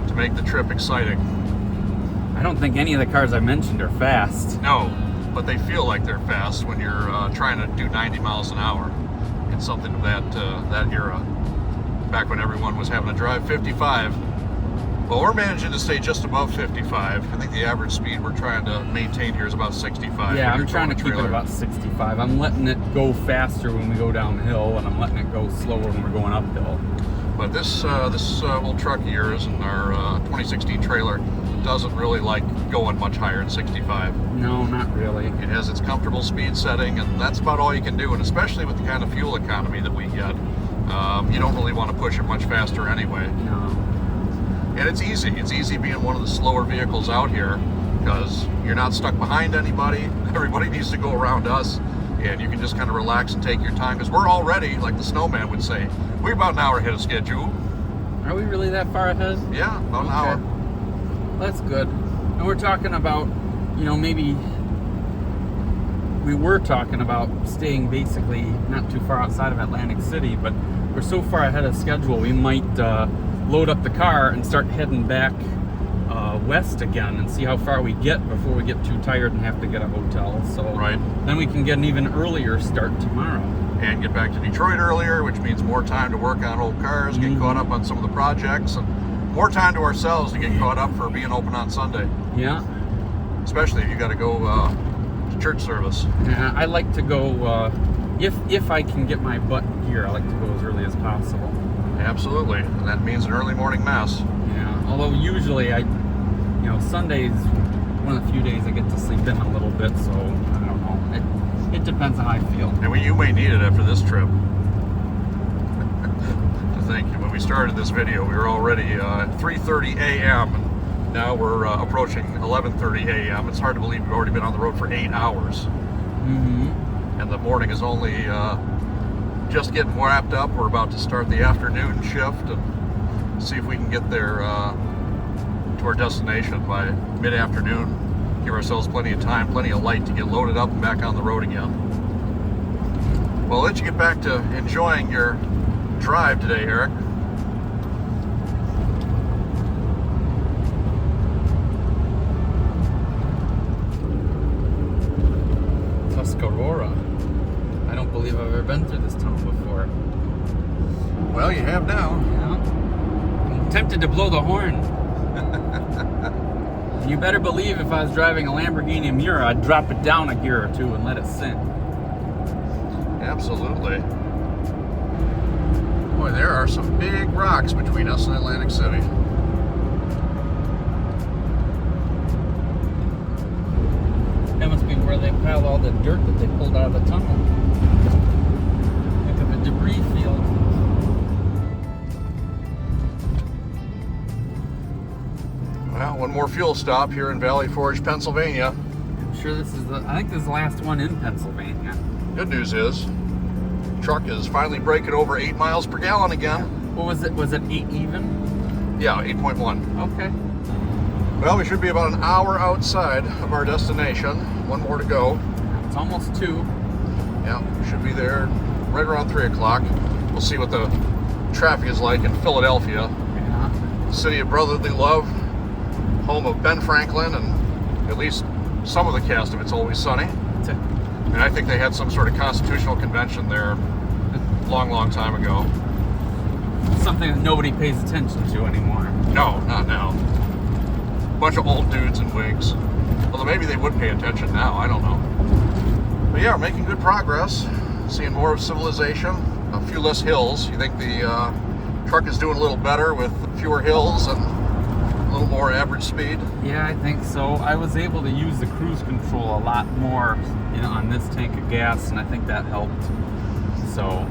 to make the trip exciting. I don't think any of the cars I mentioned are fast. No, but they feel like they're fast when you're trying to do 90 miles an hour in something of that era. Back when everyone was having to drive 55. Well, we're managing to stay just above 55. I think the average speed we're trying to maintain here is about 65. Yeah, I'm trying to keep it about 65. I'm letting it go faster when we go downhill, and I'm letting it go slower when we're going uphill. But this little truck of yours and our 2016 trailer doesn't really like going much higher than 65. No, not really. It has its comfortable speed setting, and that's about all you can do. And especially with the kind of fuel economy that we get, You don't really want to push it much faster anyway. No. And it's easy. It's easy being one of the slower vehicles out here because you're not stuck behind anybody. Everybody needs to go around us, and you can just kind of relax and take your time because we're already, like the snowman would say, we're about an hour ahead of schedule. Are we really that far ahead? Yeah, about an hour. That's good. And we're talking about, maybe we were talking about staying basically not too far outside of Atlantic City, but we're so far ahead of schedule, we might load up the car and start heading back west again and see how far we get before we get too tired and have to get a hotel. So right. Then we can get an even earlier start tomorrow. And get back to Detroit earlier, which means more time to work on old cars, get caught up on some of the projects, and more time to ourselves to get caught up for being open on Sunday. Yeah. Especially if you got to go to church service. Yeah, I like to go, if I can get my butt here, I like to go as early as possible. Absolutely. And that means an early morning mass. Yeah, although usually Sunday's one of the few days I get to sleep in a little bit, so I don't know. It depends on how I feel. And you may need it after this trip. To think, when we started this video, we were already at 3:30 a.m. and now we're approaching 11:30 a.m. It's hard to believe we've already been on the road for 8 hours. Mm-hmm. And the morning is only just getting wrapped up. We're about to start the afternoon shift and see if we can get there to our destination by mid-afternoon. Give ourselves plenty of time, plenty of light to get loaded up and back on the road again. Well, I'll let you get back to enjoying your drive today, Eric. Tuscarora. I don't believe I've ever been through this tunnel before. Well, you have now. Yeah. I'm tempted to blow the horn. You better believe if I was driving a Lamborghini Miura, I'd drop it down a gear or two and let it sink. Absolutely. Boy, there are some big rocks between us and Atlantic City. That must be where they piled all the dirt that they pulled out of the tunnel. Like a debris field. Well, one more fuel stop here in Valley Forge, Pennsylvania. I'm sure I think this is the last one in Pennsylvania. Good news is, truck is finally breaking over 8 miles per gallon again. What was it? Was it 8 even? Yeah, 8.1. Okay. Well, we should be about an hour outside of our destination. One more to go. It's almost 2. Yeah, we should be there right around 3 o'clock. We'll see what the traffic is like in Philadelphia. Yeah. City of brotherly love, home of Ben Franklin, and at least some of the cast of It's Always Sunny. And I think they had some sort of constitutional convention there a long time ago. Something that nobody pays attention to anymore. No, not now. Bunch of old dudes in wigs. Although maybe they would pay attention now, I don't know. But yeah, we're making good progress. Seeing more of civilization, a few less hills. You think the truck is doing a little better with fewer hills and a little more average speed? Yeah, I think so. I was able to use the cruise control a lot more on this tank of gas, and I think that helped. So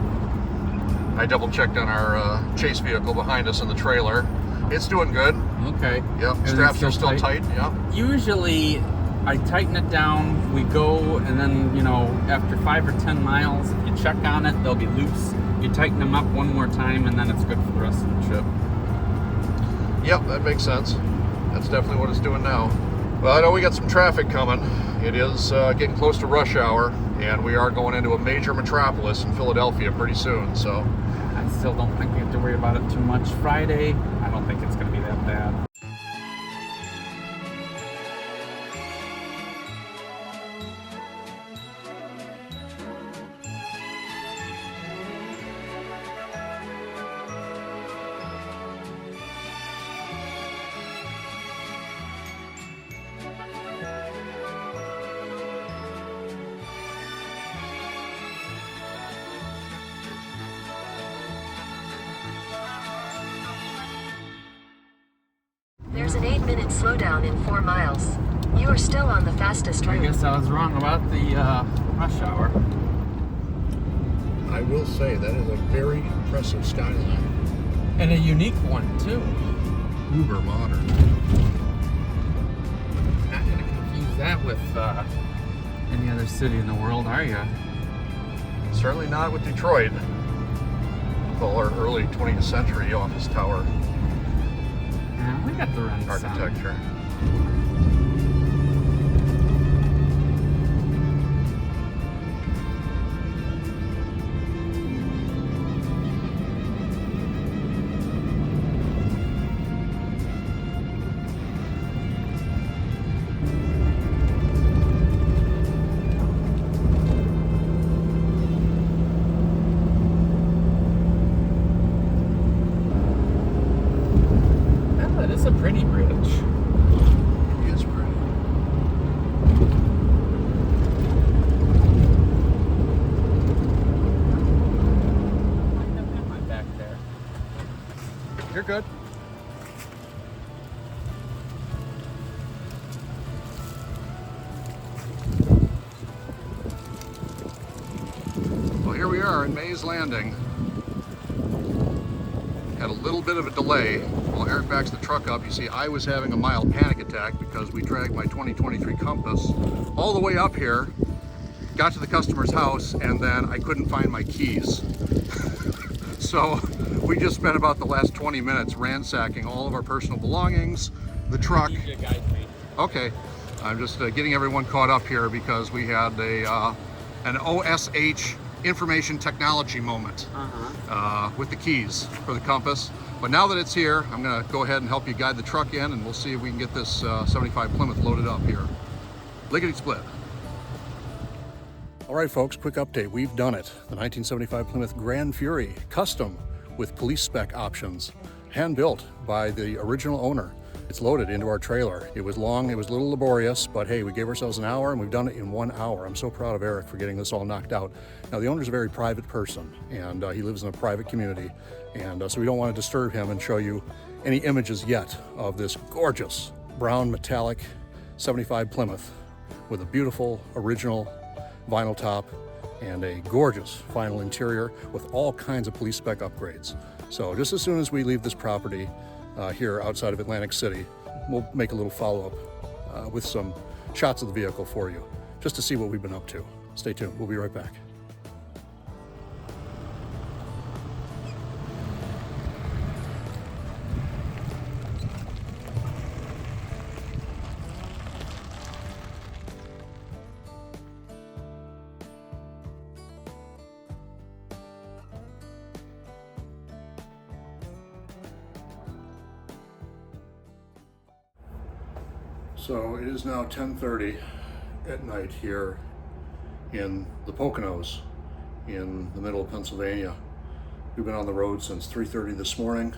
I double checked on our chase vehicle behind us in the trailer. It's doing good. Okay. Yep, straps are still tight. Yep. Usually I tighten it down, we go, and then, after 5 or 10 miles, if you check on it, they'll be loose. You tighten them up one more time, and then it's good for the rest of the trip. Yep, that makes sense. That's definitely what it's doing now. Well, I know we got some traffic coming. It is getting close to rush hour, and we are going into a major metropolis in Philadelphia pretty soon, so. I still don't think we have to worry about it too much. Friday, I don't think it's going to be that bad. There's an 8-minute slowdown in 4 miles. You are still on the fastest route. I guess I was wrong about the rush hour. I will say that is a very impressive skyline. And a unique one, too. Uber modern. Not going to confuse that with any other city in the world, are you? Certainly not with Detroit. With all our early 20th century office tower Yeah, we got the Renaissance. architecture. Oh, it is a pretty bridge. It is pretty. My back there. You're good. Well, here we are in Mays Landing. Had a little bit of a delay. While Eric backs the truck up, you see I was having a mild panic attack because we dragged my 2023 Compass all the way up here, got to the customer's house, and then I couldn't find my keys. So we just spent about the last 20 minutes ransacking all of our personal belongings, the truck. You should guide me. Okay, I'm just getting everyone caught up here because we had an OSH information technology moment with the keys for the Compass. But now that it's here, I'm going to go ahead and help you guide the truck in, and we'll see if we can get this 75 Plymouth loaded up here. Lickety split. All right, folks, quick update. We've done it. The 1975 Plymouth Gran Fury, custom with police spec options, hand built by the original owner. It's loaded into our trailer. It was long, it was a little laborious, but hey, we gave ourselves an hour and we've done it in 1 hour. I'm so proud of Eric for getting this all knocked out. Now, the owner's a very private person, and he lives in a private community, and so we don't want to disturb him and show you any images yet of this gorgeous brown metallic 75 Plymouth with a beautiful original vinyl top and a gorgeous final interior with all kinds of police spec upgrades. So just as soon as we leave this property here outside of Atlantic City, we'll make a little follow-up with some shots of the vehicle for you, just to see what we've been up to. Stay tuned, we'll be right back. So it is now 10:30 at night here in the Poconos in the middle of Pennsylvania. We've been on the road since 3:30 this morning.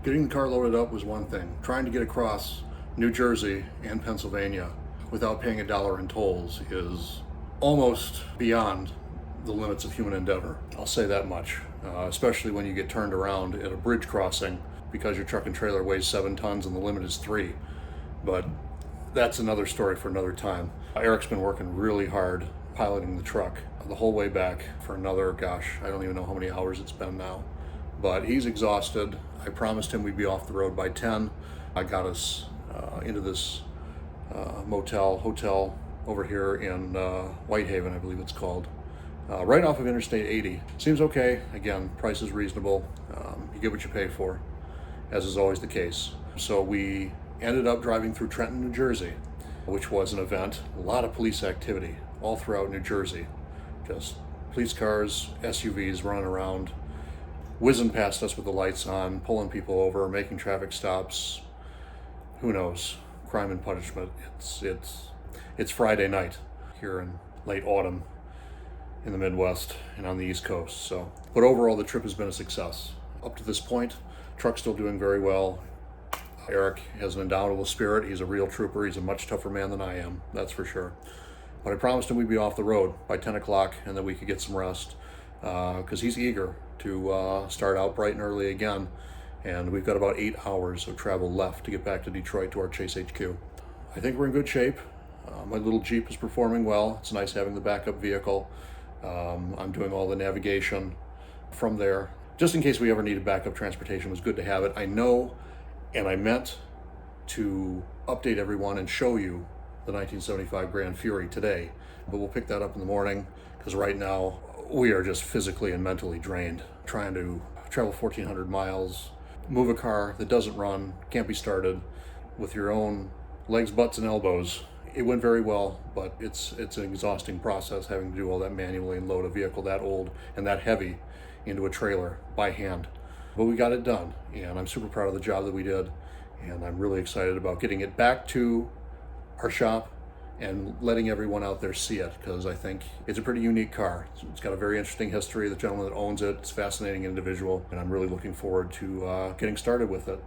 Getting the car loaded up was one thing. Trying to get across New Jersey and Pennsylvania without paying $1 in tolls is almost beyond the limits of human endeavor. I'll say that much, especially when you get turned around at a bridge crossing because your truck and trailer weighs 7 tons and the limit is 3. But that's another story for another time. Eric's been working really hard piloting the truck the whole way back for another, gosh, I don't even know how many hours it's been now. But he's exhausted. I promised him we'd be off the road by 10. I got us into this hotel over here in Whitehaven, I believe it's called. Right off of Interstate 80. Seems okay. Again, price is reasonable. You get what you pay for, as is always the case. So we ended up driving through Triton, New Jersey, which was an event. A lot of police activity all throughout New Jersey. Just police cars, SUVs running around, whizzing past us with the lights on, pulling people over, making traffic stops. Who knows? Crime and punishment. It's Friday night here in late autumn in the Midwest and on the East Coast. So, but overall, the trip has been a success. Up to this point, truck's still doing very well. Eric has an indomitable spirit. He's a real trooper. He's a much tougher man than I am, that's for sure. But I promised him we'd be off the road by 10 o'clock and that we could get some rest because he's eager to start out bright and early again. And we've got about 8 hours of travel left to get back to Detroit to our Chase HQ. I think we're in good shape. My little Jeep is performing well. It's nice having the backup vehicle. I'm doing all the navigation from there. Just in case we ever needed backup transportation, it was good to have it. I know, and I meant to update everyone and show you the 1975 Gran Fury today, but we'll pick that up in the morning because right now we are just physically and mentally drained trying to travel 1,400 miles, move a car that doesn't run, can't be started with your own legs, butts, and elbows. It went very well, but it's an exhausting process having to do all that manually and load a vehicle that old and that heavy into a trailer by hand. But we got it done, and I'm super proud of the job that we did, and I'm really excited about getting it back to our shop and letting everyone out there see it, because I think it's a pretty unique car. It's got a very interesting history. The gentleman that owns it is a fascinating individual, and I'm really looking forward to getting started with it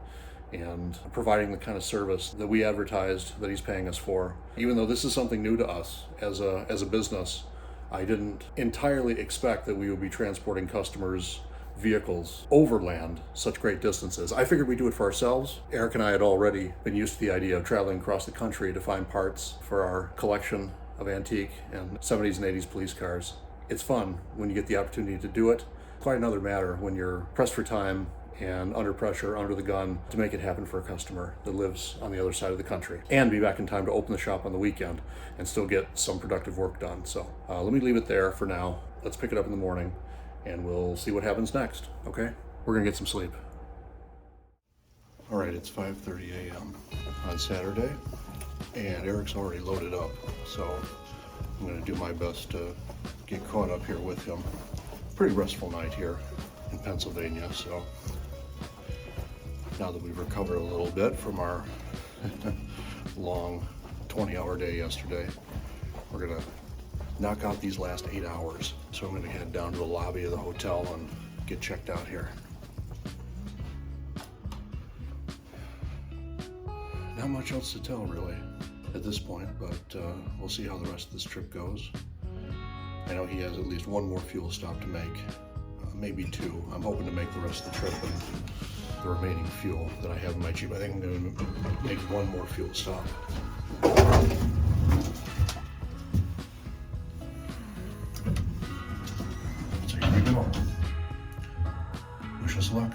and providing the kind of service that we advertised that he's paying us for. Even though this is something new to us as a business, I didn't entirely expect that we would be transporting customers' vehicles overland such great distances. I figured we'd do it for ourselves. Eric and I had already been used to the idea of traveling across the country to find parts for our collection of antique and 70s and 80s police cars. It's fun when you get the opportunity to do it. Quite another matter when you're pressed for time and under pressure, under the gun, to make it happen for a customer that lives on the other side of the country and be back in time to open the shop on the weekend and still get some productive work done. So let me leave it there for now. Let's pick it up in the morning and we'll see what happens next, okay? We're gonna get some sleep. All right, it's 5:30 a.m. on Saturday, and Eric's already loaded up, so I'm gonna do my best to get caught up here with him. Pretty restful night here in Pennsylvania, so now that we've recovered a little bit from our long 20-hour day yesterday, we're gonna knock out these last 8 hours. So I'm gonna head down to the lobby of the hotel and get checked out here. Not much else to tell really at this point, but we'll see how the rest of this trip goes. I know he has at least one more fuel stop to make, maybe two. I'm hoping to make the rest of the trip with the remaining fuel that I have in my Jeep. I think I'm gonna make one more fuel stop. So here we go. Wish us luck.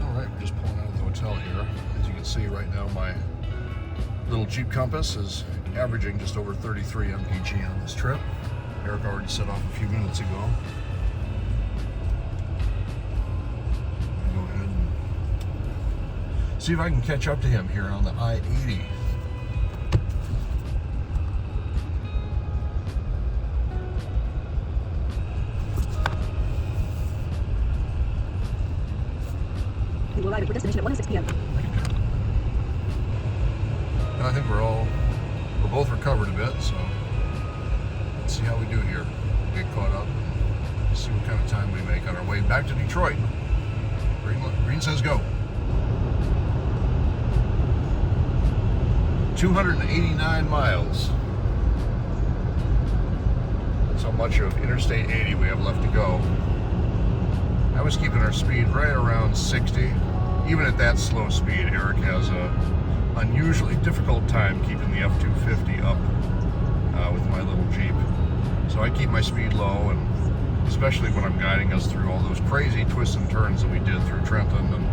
All right, we're just pulling out of the hotel here. As you can see right now, my little Jeep Compass is averaging just over 33 mpg on this trip. Eric already set off a few minutes ago. I'll go ahead and see if I can catch up to him here on the I-80. We will arrive at your destination at 1:06 p.m. And I think we're both recovered a bit, so let's see how we do here. Get caught up and see what kind of time we make on our way back to Detroit. Green says go. 289 miles. That's how much of Interstate 80 we have left to go. I was keeping our speed right around 60. Even at that slow speed, Eric has a unusually difficult time keeping the F-250 up with my little Jeep. So I keep my speed low, and especially when I'm guiding us through all those crazy twists and turns that we did through Triton and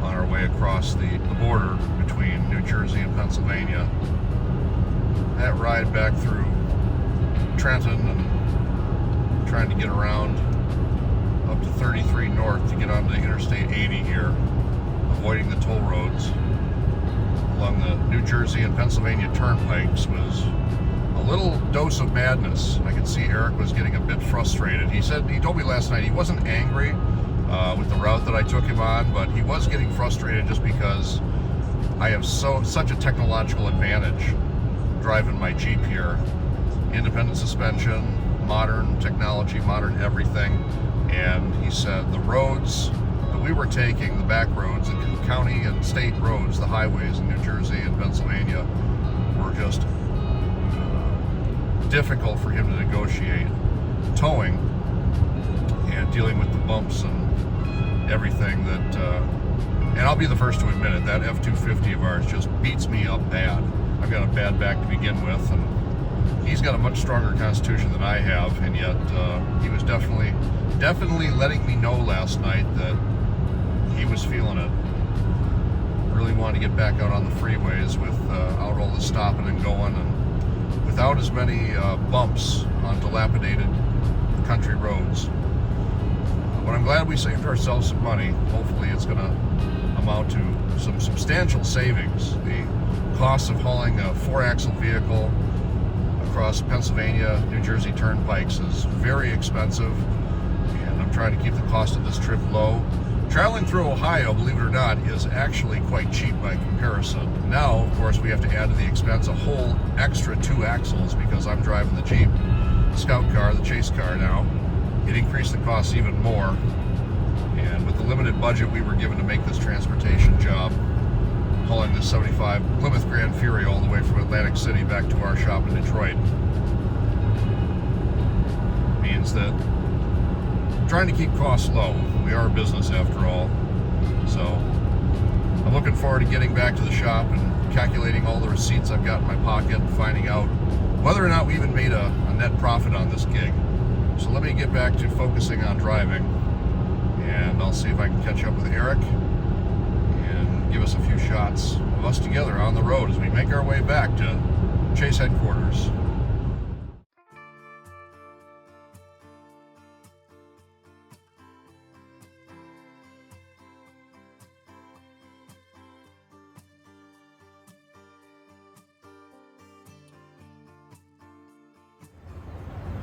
on our way across the border between New Jersey and Pennsylvania. That ride back through Triton and trying to get around up to 33 north to get onto the Interstate 80 here, avoiding the toll roads along the New Jersey and Pennsylvania turnpikes was a little dose of madness. I could see Eric was getting a bit frustrated. He told me last night he wasn't angry with the route that I took him on, but he was getting frustrated just because I have such a technological advantage driving my Jeep here. Independent suspension, modern technology, modern everything. And he said the roads that we were taking, the back roads, the county and state roads, the highways in New Jersey and Pennsylvania, were just difficult for him to negotiate. Towing and dealing with the bumps and everything that And I'll be the first to admit it, that F-250 of ours just beats me up bad. I've got a bad back to begin with, and he's got a much stronger constitution than I have, and yet he was definitely letting me know last night that he was feeling it. Really wanted to get back out on the freeways without all the stopping and going, and without as many bumps on dilapidated country roads. But I'm glad we saved ourselves some money. Hopefully it's going to amount to some substantial savings. The cost of hauling a 4-axle vehicle across Pennsylvania, New Jersey turnpikes is very expensive, and I'm trying to keep the cost of this trip low. Traveling through Ohio, believe it or not, is actually quite cheap by comparison. Now, of course, we have to add to the expense a whole extra 2 axles because I'm driving the Jeep Scout car, the chase car now. It increased the cost even more. And with the limited budget we were given to make this transportation job, hauling this 75 Plymouth Gran Fury all the way from Atlantic City back to our shop in Detroit, means that trying to keep costs low. We are a business after all. So I'm looking forward to getting back to the shop and calculating all the receipts I've got in my pocket and finding out whether or not we even made a net profit on this gig. So let me get back to focusing on driving, and I'll see if I can catch up with Eric and give us a few shots of us together on the road as we make our way back to Chase headquarters.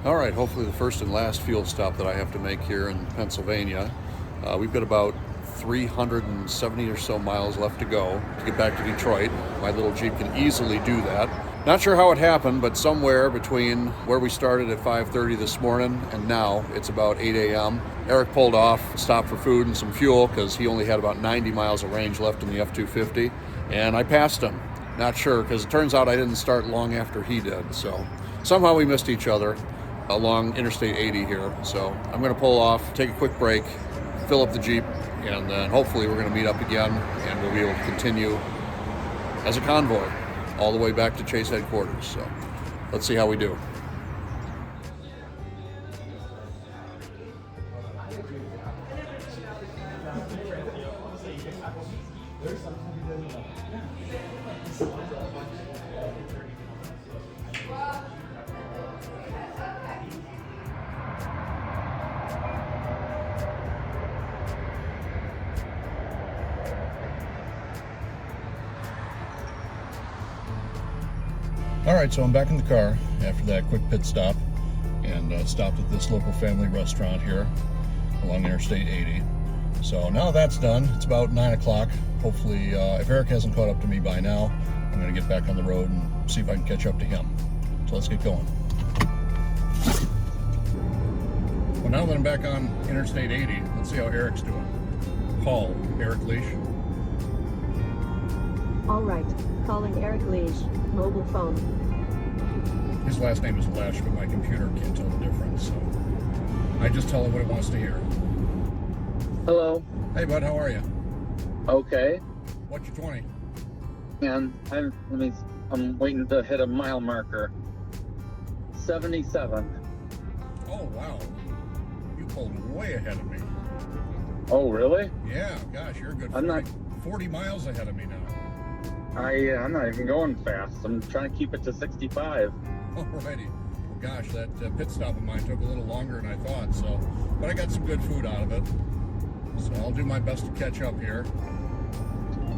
All right, hopefully the first and last fuel stop that I have to make here in Pennsylvania. We've got about 370 or so miles left to go to get back to Detroit. My little Jeep can easily do that. Not sure how it happened, but somewhere between where we started at 5:30 this morning and now, it's about 8 a.m. Eric pulled off, stopped for food and some fuel because he only had about 90 miles of range left in the F-250, and I passed him. Not sure, because it turns out I didn't start long after he did, so somehow we missed each other along Interstate 80 here. So I'm going to pull off, take a quick break, fill up the Jeep, and then hopefully we're going to meet up again and we'll be able to continue as a convoy all the way back to Chase headquarters. So let's see how we do. All right, so I'm back in the car after that quick pit stop, and stopped at this local family restaurant here along Interstate 80. So now that's done. It's about 9 o'clock. Hopefully, if Eric hasn't caught up to me by now, I'm going to get back on the road and see if I can catch up to him. So let's get going. Well, now that I'm back on Interstate 80, let's see how Eric's doing. Call Eric Leash. All right, calling Eric Leash, mobile phone. His last name is Lesh, but my computer can't tell the difference, so I just tell it what it wants to hear. Hello. Hey, bud, how are you? Okay. What's your 20? And I'm waiting to hit a mile marker. 77. Oh, wow. You pulled way ahead of me. Oh, really? Yeah, gosh, you're a good 40 miles ahead of me now. I'm not even going fast. I'm trying to keep it to 65. Alrighty. Well, gosh, that pit stop of mine took a little longer than I thought, so, but I got some good food out of it. So I'll do my best to catch up here.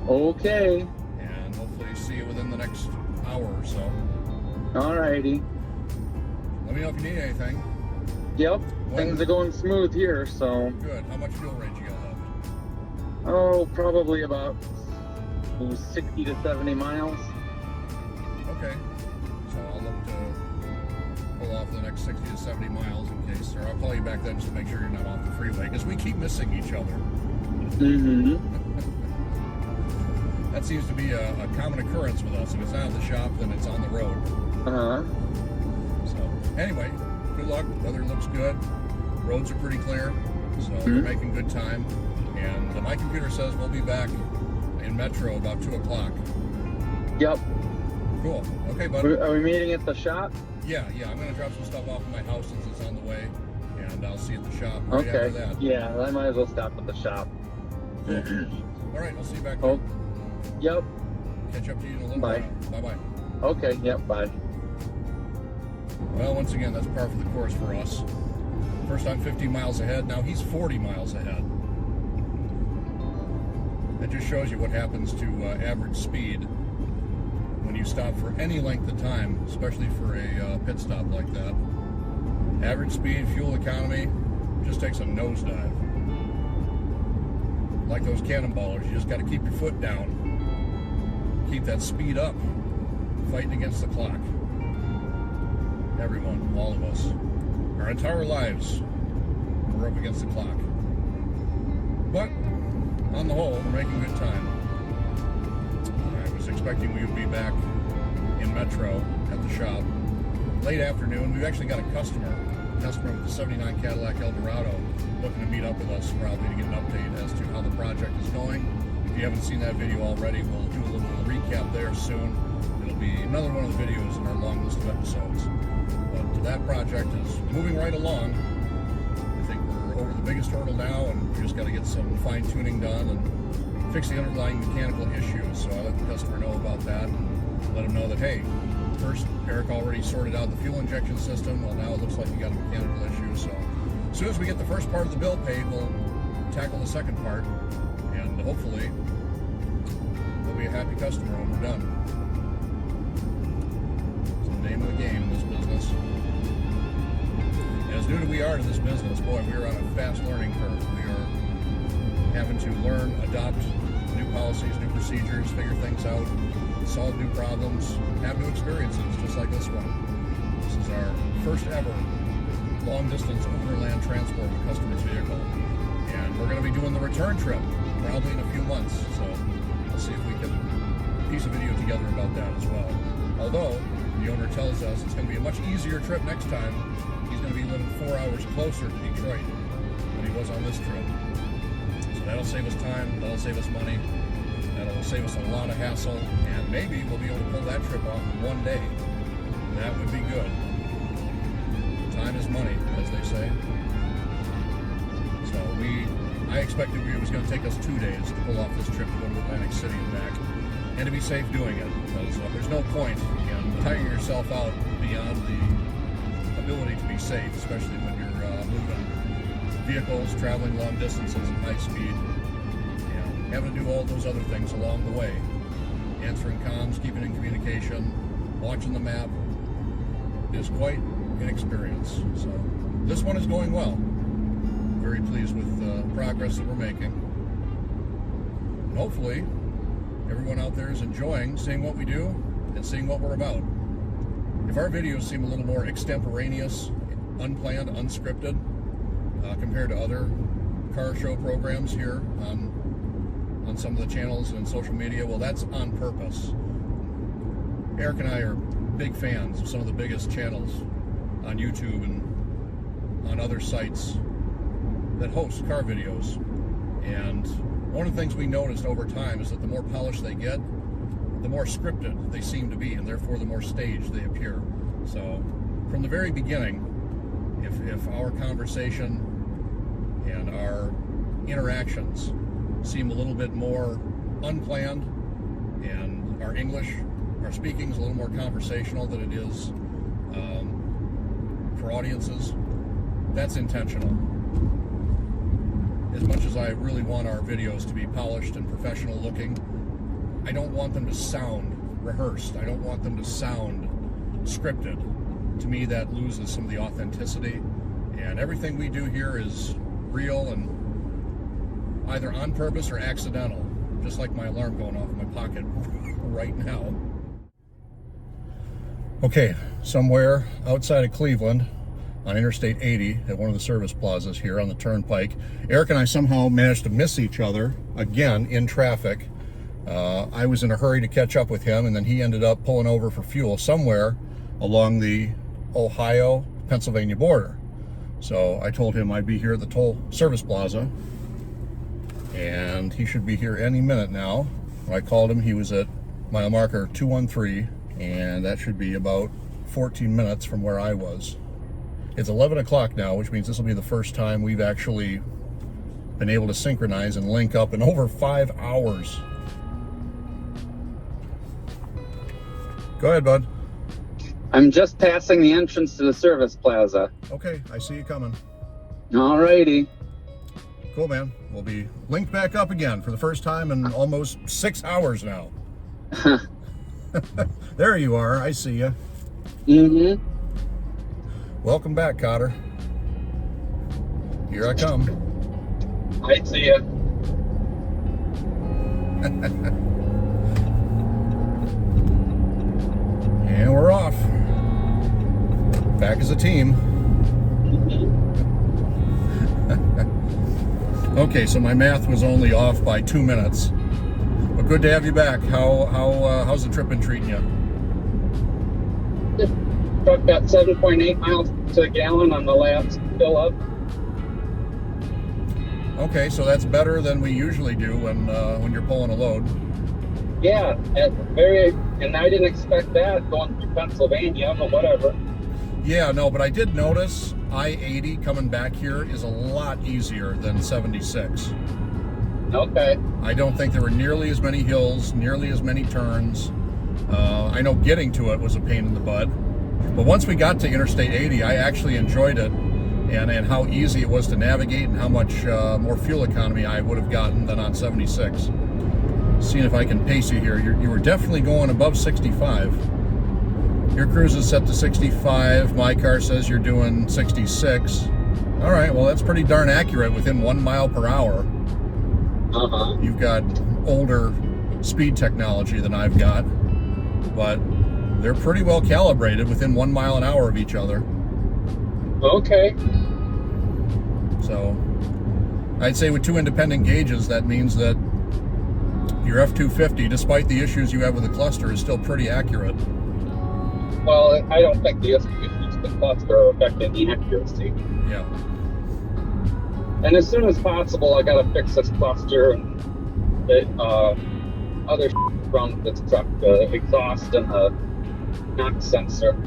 Okay. And hopefully see you within the next hour or so. Alrighty. Let me know if you need anything. Yep. Things are going smooth here, so. Good. How much fuel range you got left? Oh, probably about 60 to 70 miles. Okay. So I'll look to pull off the next 60 to 70 miles in case, or I'll call you back then just to make sure you're not off the freeway, because we keep missing each other. Mm-hmm. That seems to be a common occurrence with us. If it's not at the shop, then it's on the road. Uh-huh. So anyway, good luck. Weather looks good. Roads are pretty clear, so we're making good time. And my computer says we'll be back in Metro about 2 o'clock. Yep. Cool. Okay, buddy. Are we meeting at the shop? Yeah. I'm going to drop some stuff off at my house since it's on the way. And I'll see you at the shop right after that. Yeah, I might as well stop at the shop. All right, I'll see you back there. Oh, yep. Catch up to you in a little Bye. while. Bye-bye. Okay, yep, bye. Well, once again, that's par for the course for us. First I'm 50 miles ahead, now he's 40 miles ahead. That just shows you what happens to average speed when you stop for any length of time, especially for a pit stop like that. Average speed, fuel economy, just takes a nosedive. Like those cannonballers, you just got to keep your foot down. Keep that speed up, fighting against the clock. Everyone, all of us, our entire lives, we're up against the clock. But, on the whole, we're making good time. I was expecting we would be back in Metro at the shop late afternoon. We've actually got a customer with the 79 Cadillac Eldorado looking to meet up with us probably to get an update as to how the project is going. If you haven't seen that video already, we'll do a little recap there soon. It'll be another one of the videos in our long list of episodes. But that project is moving right along. I think we're over the biggest hurdle now, and we just got to get some fine-tuning done and fix the underlying mechanical issues. So I let the customer know about that and let him know that, hey, first, Eric already sorted out the fuel injection system. Well, now it looks like you got a mechanical issue. So as soon as we get the first part of the bill paid, we'll tackle the second part, and hopefully we'll be a happy customer when we're done. It's the name of the game in this business. And as new as we are to this business, boy, we are on a fast learning curve. We are having to learn, adopt new policies, new procedures, figure things out, solve new problems, have new experiences, just like this one. This is our first ever long-distance overland transport with a customer's vehicle. And we're going to be doing the return trip probably in a few months. So let's see if we can piece a video together about that as well. Although the owner tells us it's going to be a much easier trip next time. He's going to be living 4 hours closer to Detroit than he was on this trip. So that'll save us time, that'll save us money, that'll save us a lot of hassle, and maybe we'll be able to pull that trip off in one day. That would be good. Time is money, as they say. So I expected it was going to take us 2 days to pull off this trip to go to Atlantic City and back, and to be safe doing it, because there's no point in tiring yourself out beyond the ability to be safe, especially when you're moving vehicles, traveling long distances at high speed, and having to do all those other things along the way. Answering comms, keeping in communication, watching the map is quite an experience. So this one is going well. Very pleased with the progress that we're making. And hopefully everyone out there is enjoying seeing what we do and seeing what we're about. If our videos seem a little more extemporaneous, unplanned, unscripted, compared to other car show programs here on some of the channels and social media, well, that's on purpose. Eric and I are big fans of some of the biggest channels on YouTube and on other sites that host car videos. And one of the things we noticed over time is that the more polished they get, the more scripted they seem to be, and therefore the more staged they appear. So from the very beginning, if our conversation and our interactions seem a little bit more unplanned, and our English, our speaking is a little more conversational than it is for audiences, that's intentional. As much as I really want our videos to be polished and professional looking, I don't want them to sound rehearsed. I don't want them to sound scripted. To me, that loses some of the authenticity, and everything we do here is real and either on purpose or accidental, just like my alarm going off in my pocket right now. Okay, somewhere outside of Cleveland on Interstate 80 at one of the service plazas here on the Turnpike, Eric and I somehow managed to miss each other again in traffic. I was in a hurry to catch up with him, and then he ended up pulling over for fuel somewhere along the Ohio-Pennsylvania border. So I told him I'd be here at the toll service plaza and he should be here any minute now. When I called him, he was at mile marker 213, and that should be about 14 minutes from where I was. It's 11 o'clock now, which means this will be the first time we've actually been able to synchronize and link up in over 5 hours. Go ahead, bud. I'm just passing the entrance to the service plaza. Okay, I see you coming. Alrighty. Cool, man. We'll be linked back up again for the first time in almost 6 hours now. There you are. I see you. Mm-hmm. Welcome back, Cotter. Here I come. I see ya. And we're off. Back as a team. Okay, so my math was only off by 2 minutes. But good to have you back. How's the trip been treating you? Truck got 7.8 miles to the gallon on the last fill up. Okay, so that's better than we usually do when you're pulling a load. Yeah, and I didn't expect that going through Pennsylvania, but whatever. Yeah, no, but I did notice I-80 coming back here is a lot easier than 76. Okay. I don't think there were nearly as many hills, nearly as many turns. I know getting to it was a pain in the butt. But once we got to Interstate 80, I actually enjoyed it, and how easy it was to navigate and how much more fuel economy I would have gotten than on 76. Seeing if I can pace you here. You were definitely going above 65. Your cruise is set to 65. My car says you're doing 66. All right, well, that's pretty darn accurate within 1 mile per hour. Uh-huh. You've got older speed technology than I've got, but they're pretty well calibrated within 1 mile an hour of each other. Okay. So I'd say with 2 independent gauges, that means that your F-250, despite the issues you have with the cluster, is still pretty accurate. Well, I don't think the issues with the cluster are affecting the accuracy. Yeah. And as soon as possible, I gotta fix this cluster and the other from this truck, the exhaust and the knock sensor.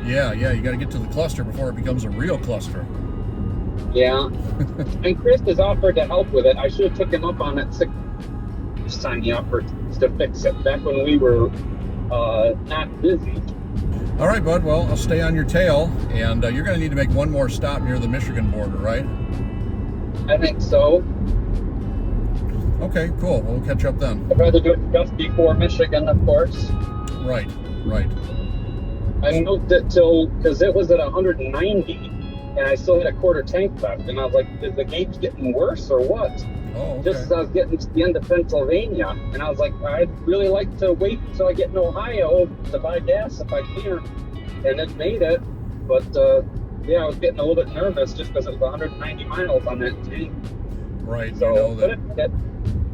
Yeah, you got to get to the cluster before it becomes a real cluster. Yeah. And Chris has offered to help with it. I should have took him up on it sign you up to fix it back when we were not busy. All right, bud. Well, I'll stay on your tail, and you're going to need to make one more stop near the Michigan border, right? I think so. Okay, cool. We'll catch up then. I'd rather do it just before Michigan, of course. Right. I moved it because it was at 190, and I still had a quarter tank left, and I was like, is the gauge getting worse or what? Oh, okay. Just as I was getting to the end of Pennsylvania, and I was like, I'd really like to wait until I get in Ohio to buy gas if I can, and it made it, but yeah, I was getting a little bit nervous just because it was 190 miles on that tank. Right, So, you know but that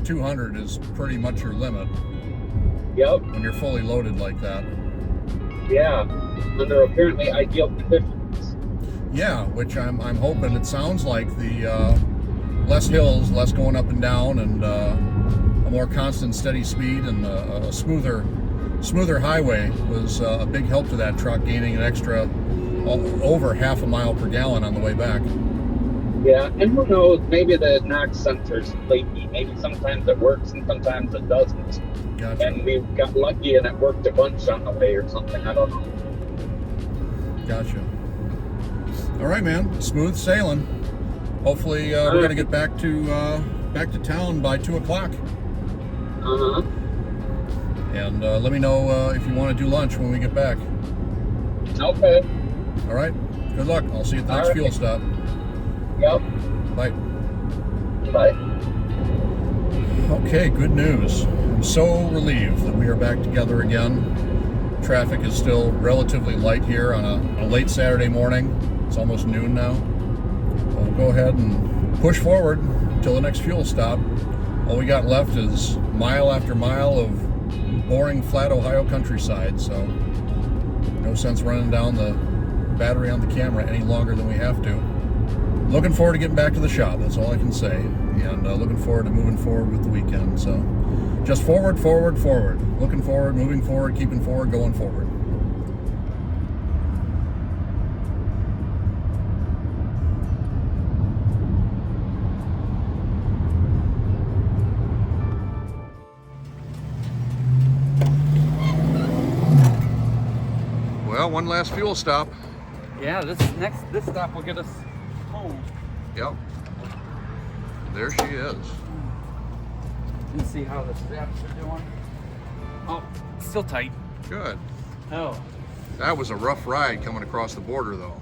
200 is pretty much your limit yep, when you're fully loaded like that. yeah, under apparently ideal conditions. Yeah, which I'm hoping. It sounds like the less hills, less going up and down, and a more constant, steady speed, and a smoother highway was a big help to that truck, gaining an extra over half a mile per gallon on the way back. Yeah, and who knows, maybe the knock sensor's flaky. Maybe sometimes it works and sometimes it doesn't. Gotcha. And we got lucky and it worked a bunch on the way or something, I don't know. Gotcha. All right, man. Smooth sailing. Hopefully, we're gonna get back to town by 2 o'clock. Uh-huh. And let me know if you want to do lunch when we get back. Okay. All right. Good luck. I'll see you at the next fuel stop. Yep. Bye. Bye. Okay, good news. I'm so relieved that we are back together again. Traffic is still relatively light here on a late Saturday morning. It's almost noon now. We'll go ahead and push forward until the next fuel stop. All we got left is mile after mile of boring, flat Ohio countryside, so no sense running down the battery on the camera any longer than we have to. looking forward to getting back to the shop. That's all I can say. And looking forward to moving forward with the weekend. So just forward, forward, forward. Looking forward, moving forward, keeping forward, going forward. Well, one last fuel stop. Yeah, this stop will get us home. Yep. There she is. Let's see how the straps are doing. Oh, still tight. Good. Oh. That was a rough ride coming across the border, though.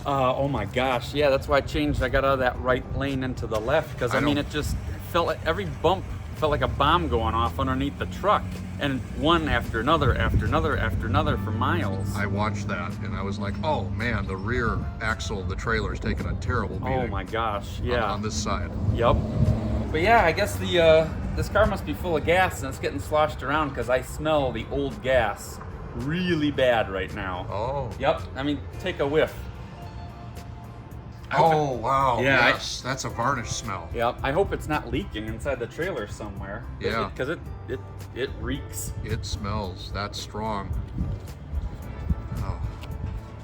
Oh my gosh. Yeah, that's why I changed. I got out of that right lane into the left because I mean, it just felt like every bump felt like a bomb going off underneath the truck, and one after another after another after another for miles. I watched that and I was like, oh man, the rear axle of the trailer is taking a terrible beating. Oh my gosh, yeah. On this side. Yep. But yeah, I guess the this car must be full of gas and it's getting sloshed around because I smell the old gas really bad right now. Oh. Yep. I mean, take a whiff. Oh wow. Yeah. Yes, that's a varnish smell. Yep. I hope it's not leaking inside the trailer somewhere. Yeah. Because it reeks. It smells that strong. Oh.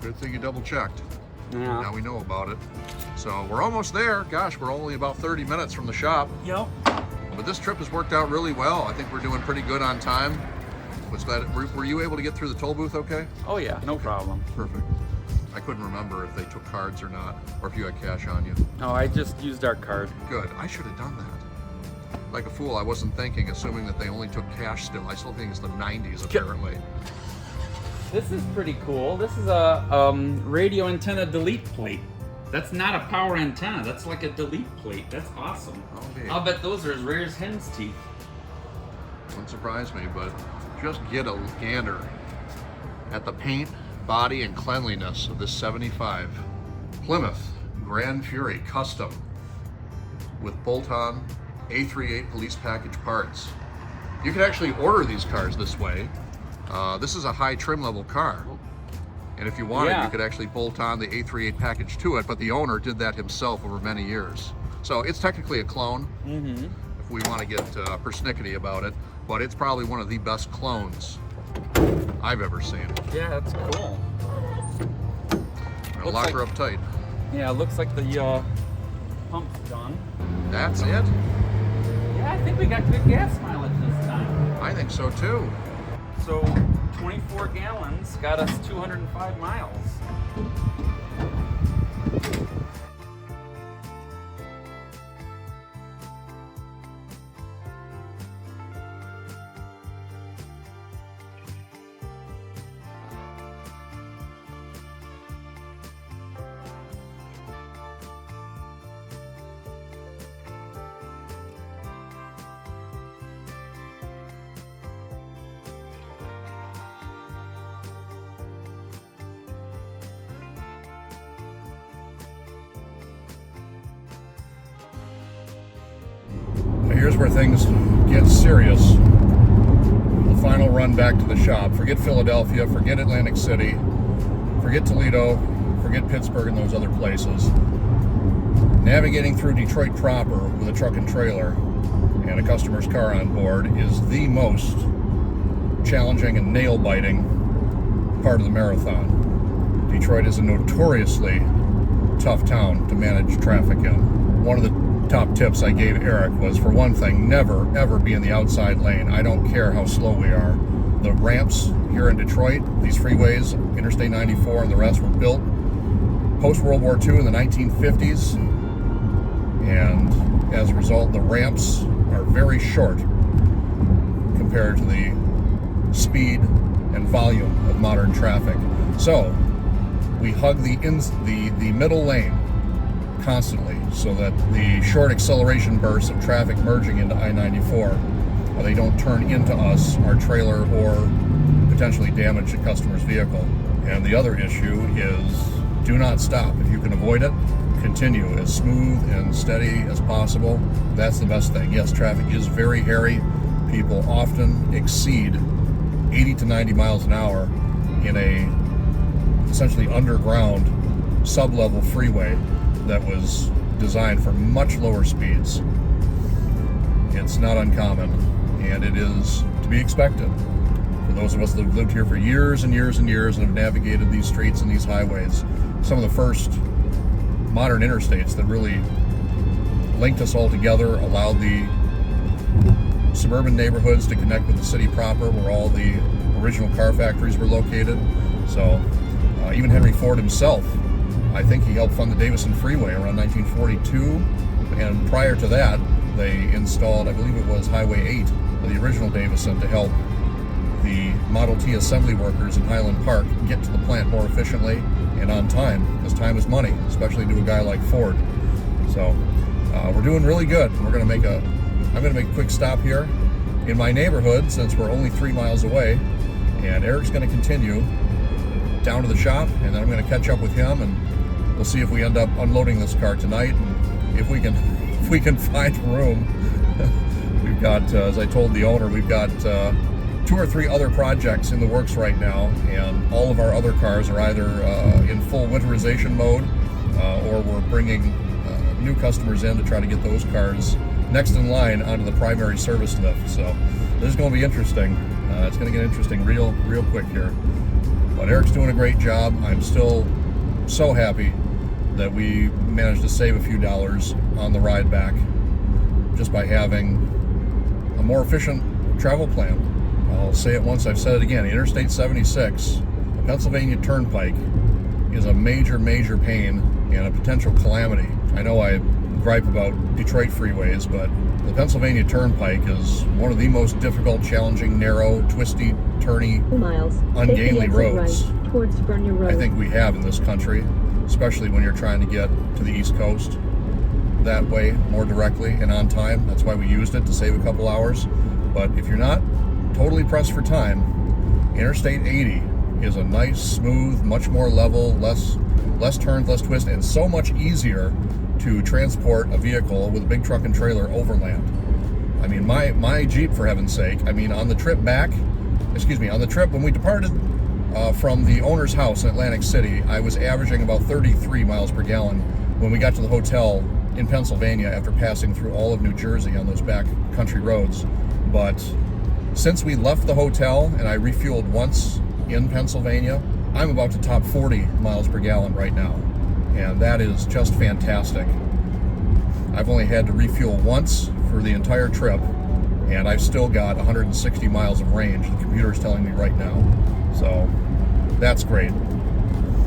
Good thing you double checked. Yeah. Now we know about it. So we're almost there. Gosh, we're only about 30 minutes from the shop. Yep. But this trip has worked out really well. I think we're doing pretty good on time. Were you able to get through the toll booth okay? Oh yeah, no problem. Perfect. I couldn't remember if they took cards or not, or if you had cash on you. No, I just used our card. Good. I should have done that. Like a fool, I wasn't thinking, assuming that they only took cash still. I still think it's the 90s, apparently. This is pretty cool. This is a radio antenna delete plate. That's not a power antenna. That's like a delete plate. That's awesome. Oh, neat. I'll bet those are as rare as hen's teeth. Wouldn't surprise me, but just get a gander at the paint, body, and cleanliness of this 75 Plymouth Gran Fury Custom with bolt-on A38 police package parts. You can actually order these cars this way. This is a high trim level car, and if you wanted, you could actually bolt on the A38 package to it, but the owner did that himself over many years. So it's technically a clone, if we want to get persnickety about it, but it's probably one of the best clones I've ever seen. Yeah, that's cool. I'll lock her up tight. Yeah, it looks like the pump's done. That's it? Yeah, I think we got good gas mileage this time. I think so too. So 24 gallons got us 205 miles. Here's where things get serious. The final run back to the shop. Forget Philadelphia, forget Atlantic City, forget Toledo, forget Pittsburgh and those other places. Navigating through Detroit proper with a truck and trailer and a customer's car on board is the most challenging and nail-biting part of the marathon. Detroit is a notoriously tough town to manage traffic in. One of the top tips I gave Eric was, for one thing, never ever be in the outside lane. I don't care how slow we are. The ramps here in Detroit, these freeways, Interstate 94 and the rest, were built post-World War II in the 1950s, and as a result the ramps are very short compared to the speed and volume of modern traffic. So we hug the middle lane constantly so that the short acceleration bursts of traffic merging into I-94, they don't turn into us, our trailer, or potentially damage the customer's vehicle. And the other issue is do not stop. If you can avoid it, continue as smooth and steady as possible. That's the best thing. Yes, traffic is very hairy. People often exceed 80 to 90 miles an hour in a essentially underground sub-level freeway. that was designed for much lower speeds. It's not uncommon, and it is to be expected. For those of us that have lived here for years and years and years and have navigated these streets and these highways, some of the first modern interstates that really linked us all together, allowed the suburban neighborhoods to connect with the city proper, where all the original car factories were located. So even Henry Ford himself, I think he helped fund the Davison Freeway around 1942, and prior to that they installed, I believe it was Highway 8, the original Davison, to help the Model T assembly workers in Highland Park get to the plant more efficiently and on time, because time is money, especially to a guy like Ford. So we're doing really good. I'm going to make a quick stop here in my neighborhood, since we're only 3 miles away, and Eric's going to continue down to the shop, and then I'm going to catch up with him, and we'll see if we end up unloading this car tonight, and if we can find room. We've got, as I told the owner, we've got 2 or 3 other projects in the works right now, and all of our other cars are either in full winterization mode, or we're bringing new customers in to try to get those cars next in line onto the primary service lift. So this is going to be interesting. It's going to get interesting real quick here. But Eric's doing a great job. I'm still so happy that we managed to save a few dollars on the ride back just by having a more efficient travel plan. I'll say it once, I've said it again. Interstate 76, the Pennsylvania Turnpike, is a major pain and a potential calamity. I know I gripe about Detroit freeways, but the Pennsylvania Turnpike is one of the most difficult, challenging, narrow, twisty, turny, 2 miles. ungainly roads right towards Bernier Road. I think we have in this country, especially when you're trying to get to the East Coast that way more directly and on time. That's why we used it, to save a couple hours. But if you're not totally pressed for time, Interstate 80 is a nice, smooth, much more level, less turns, less twists, and so much easier to transport a vehicle with a big truck and trailer overland. I mean, my Jeep, for heaven's sake, I mean, on the trip when we departed from the owner's house in Atlantic City, I was averaging about 33 miles per gallon when we got to the hotel in Pennsylvania after passing through all of New Jersey on those back country roads. But since we left the hotel and I refueled once in Pennsylvania, I'm about to top 40 miles per gallon right now, and that is just fantastic. I've only had to refuel once for the entire trip, and I've still got 160 miles of range, the computer's telling me right now. So that's great.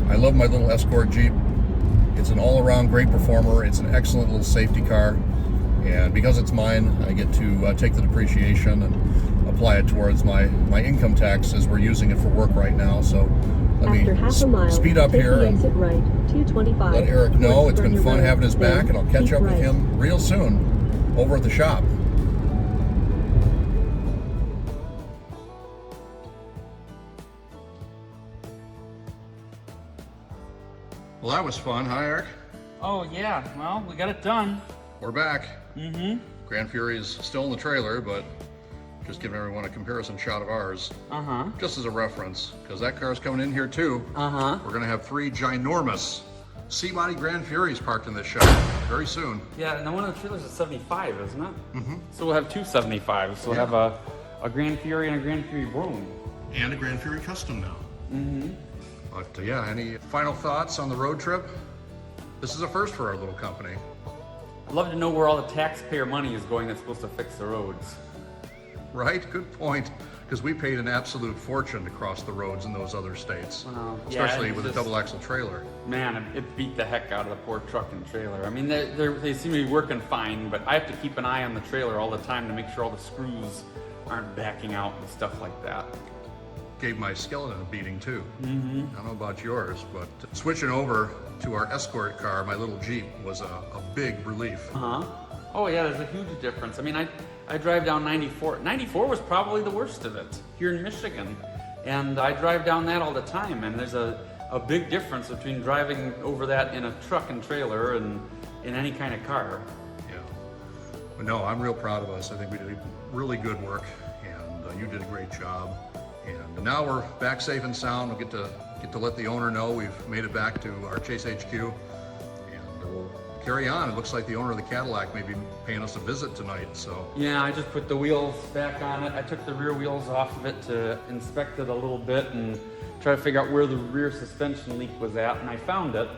I love my little Escort Jeep. It's an all-around great performer. It's an excellent little safety car, and because it's mine, I get to take the depreciation and apply it towards my income tax, as we're using it for work right now. So let me speed up here and right, 225, let Eric know it's been Bernier fun Road, having his back, and I'll catch up with right. him real soon over at the shop. Well, that was fun. Hi, Eric. Oh yeah, well, we got it done. We're back. Mm-hmm. Gran Fury is still in the trailer, but just giving everyone a comparison shot of ours, just as a reference, because that car's coming in here too. We're gonna have 3 ginormous C-body Gran Furies parked in this shop very soon. Yeah, and one of the trailers is 75, isn't it? So we'll have 2 75s. So we'll have a Gran Fury and a Gran Fury Broom. And a Gran Fury Custom now. But yeah, any final thoughts on the road trip? This is a first for our little company. I'd love to know where all the taxpayer money is going that's supposed to fix the roads. Right, good point. Because we paid an absolute fortune to cross the roads in those other states, especially with a double axle trailer. Man, it beat the heck out of the poor truck and trailer. I mean, they seem to be working fine, but I have to keep an eye on the trailer all the time to make sure all the screws aren't backing out and stuff like that. Gave my skeleton a beating too. I don't know about yours, but switching over to our Escort car, my little Jeep, was a big relief. Oh yeah, there's a huge difference. I mean, I drive down 94. 94 was probably the worst of it here in Michigan. And I drive down that all the time, and there's a big difference between driving over that in a truck and trailer and in any kind of car. Yeah. But no, I'm real proud of us. I think we did really good work, and you did a great job. And now we're back safe and sound. We'll get to let the owner know we've made it back to our Chase HQ. And we'll carry on. It looks like the owner of the Cadillac may be paying us a visit tonight, so. Yeah, I just put the wheels back on it. I took the rear wheels off of it to inspect it a little bit and try to figure out where the rear suspension leak was at, and I found it,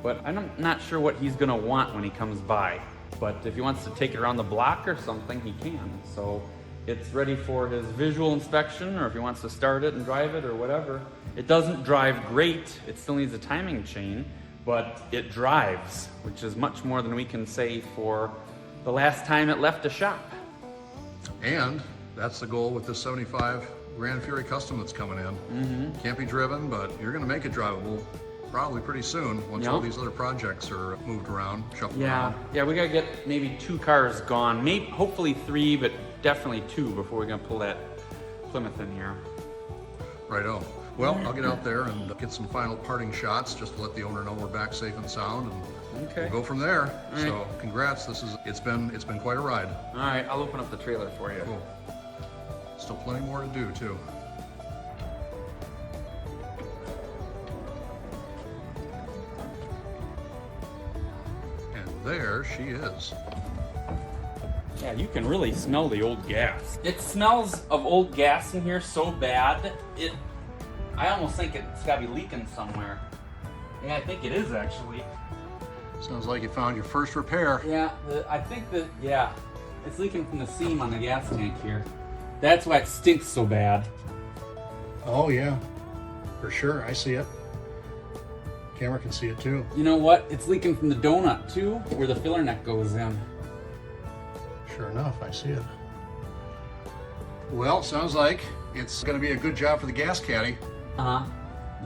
but I'm not sure what he's gonna want when he comes by. But if he wants to take it around the block or something, he can. So it's ready for his visual inspection, or if he wants to start it and drive it or whatever. It doesn't drive great. It still needs a timing chain, but it drives, which is much more than we can say for the last time it left the shop. And that's the goal with this 75 Gran Fury Custom that's coming in. Can't be driven, but you're gonna make it drivable probably pretty soon once all these other projects are moved around, shuffled around. Yeah, we gotta get maybe 2 cars gone, maybe hopefully 3, but definitely 2 before we're gonna pull that Plymouth in here. Righto. Well, I'll get out there and get some final parting shots just to let the owner know we're back safe and sound, and we'll go from there. All So congrats, it's been quite a ride. All right, I'll open up the trailer for you. Cool. Still plenty more to do too. And there she is. Yeah, you can really smell the old gas. It smells of old gas in here so bad, I almost think it's gotta be leaking somewhere. Yeah, I think it is actually. Sounds like you found your first repair. Yeah, I think it's leaking from the seam on the gas tank here. That's why it stinks so bad. Oh yeah, for sure, I see it. Camera can see it too. You know what? It's leaking from the donut too, where the filler neck goes in. Sure enough, I see it. Well, sounds like it's gonna be a good job for the gas caddy. Uh-huh.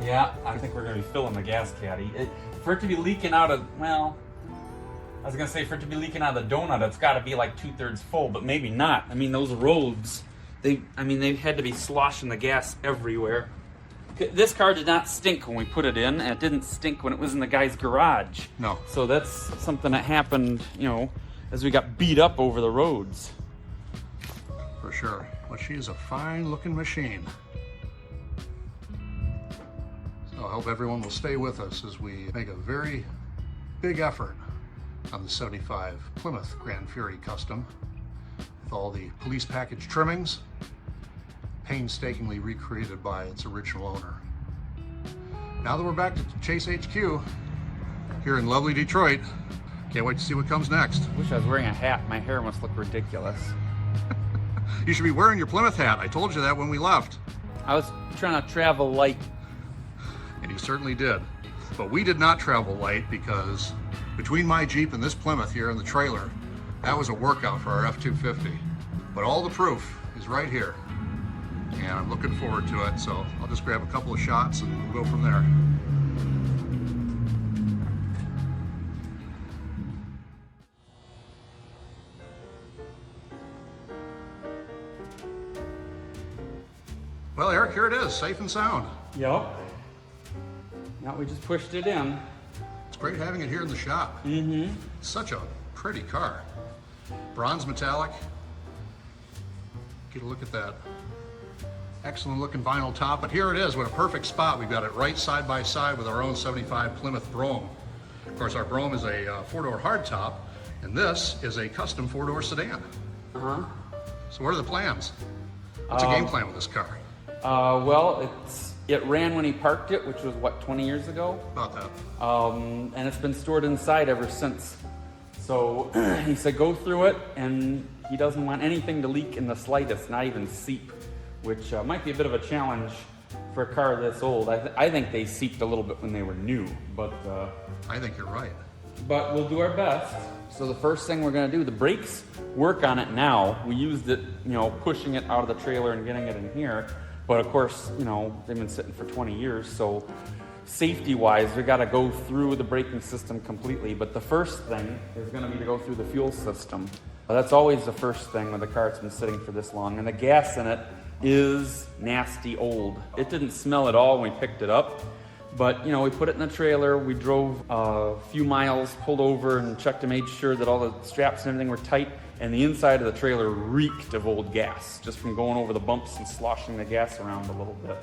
Yeah, I think we're gonna be filling the gas caddy. For it to be leaking out of, well, I was gonna say for it to be leaking out of the donut, it's gotta be like 2/3 full, but maybe not. I mean, those roads, they had to be sloshing the gas everywhere. This car did not stink when we put it in, and it didn't stink when it was in the guy's garage. No. So that's something that happened, as we got beat up over the roads. For sure. Well, she is a fine looking machine. So I hope everyone will stay with us as we make a very big effort on the 75 Plymouth Gran Fury Custom with all the police package trimmings, painstakingly recreated by its original owner. Now that we're back to Chase HQ here in lovely Detroit, can't wait to see what comes next. Wish I was wearing a hat. My hair must look ridiculous. You should be wearing your Plymouth hat. I told you that when we left. I was trying to travel light. And you certainly did. But we did not travel light because between my Jeep and this Plymouth here in the trailer, that was a workout for our F-250. But all the proof is right here. And I'm looking forward to it. So I'll just grab a couple of shots and we'll go from there. Well, Eric, here it is, safe and sound. Yep. Now we just pushed it in. It's great having it here in the shop. Mm-hmm. It's such a pretty car. Bronze metallic. Get a look at that. Excellent looking vinyl top, but here it is, what a perfect spot. We've got it right side by side with our own 75 Plymouth Brougham. Of course, our Brougham is a 4-door hardtop, and this is a custom 4-door sedan. Uh-huh. So what are the plans? What's the game plan with this car? Well, it ran when he parked it, which was, 20 years ago? About that. And it's been stored inside ever since. So he said go through it, and he doesn't want anything to leak in the slightest, not even seep, which might be a bit of a challenge for a car this old. I think they seeped a little bit when they were new, but... I think you're right. But we'll do our best. So the first thing we're gonna do, the brakes work on it now. We used it, pushing it out of the trailer and getting it in here. But of course, they've been sitting for 20 years. So safety-wise, we gotta go through the braking system completely. But the first thing is gonna be to go through the fuel system. That's always the first thing with a car that's been sitting for this long. And the gas in it is nasty old. It didn't smell at all when we picked it up. But, we put it in the trailer, we drove a few miles, pulled over and checked and made sure that all the straps and everything were tight, and the inside of the trailer reeked of old gas, just from going over the bumps and sloshing the gas around a little bit.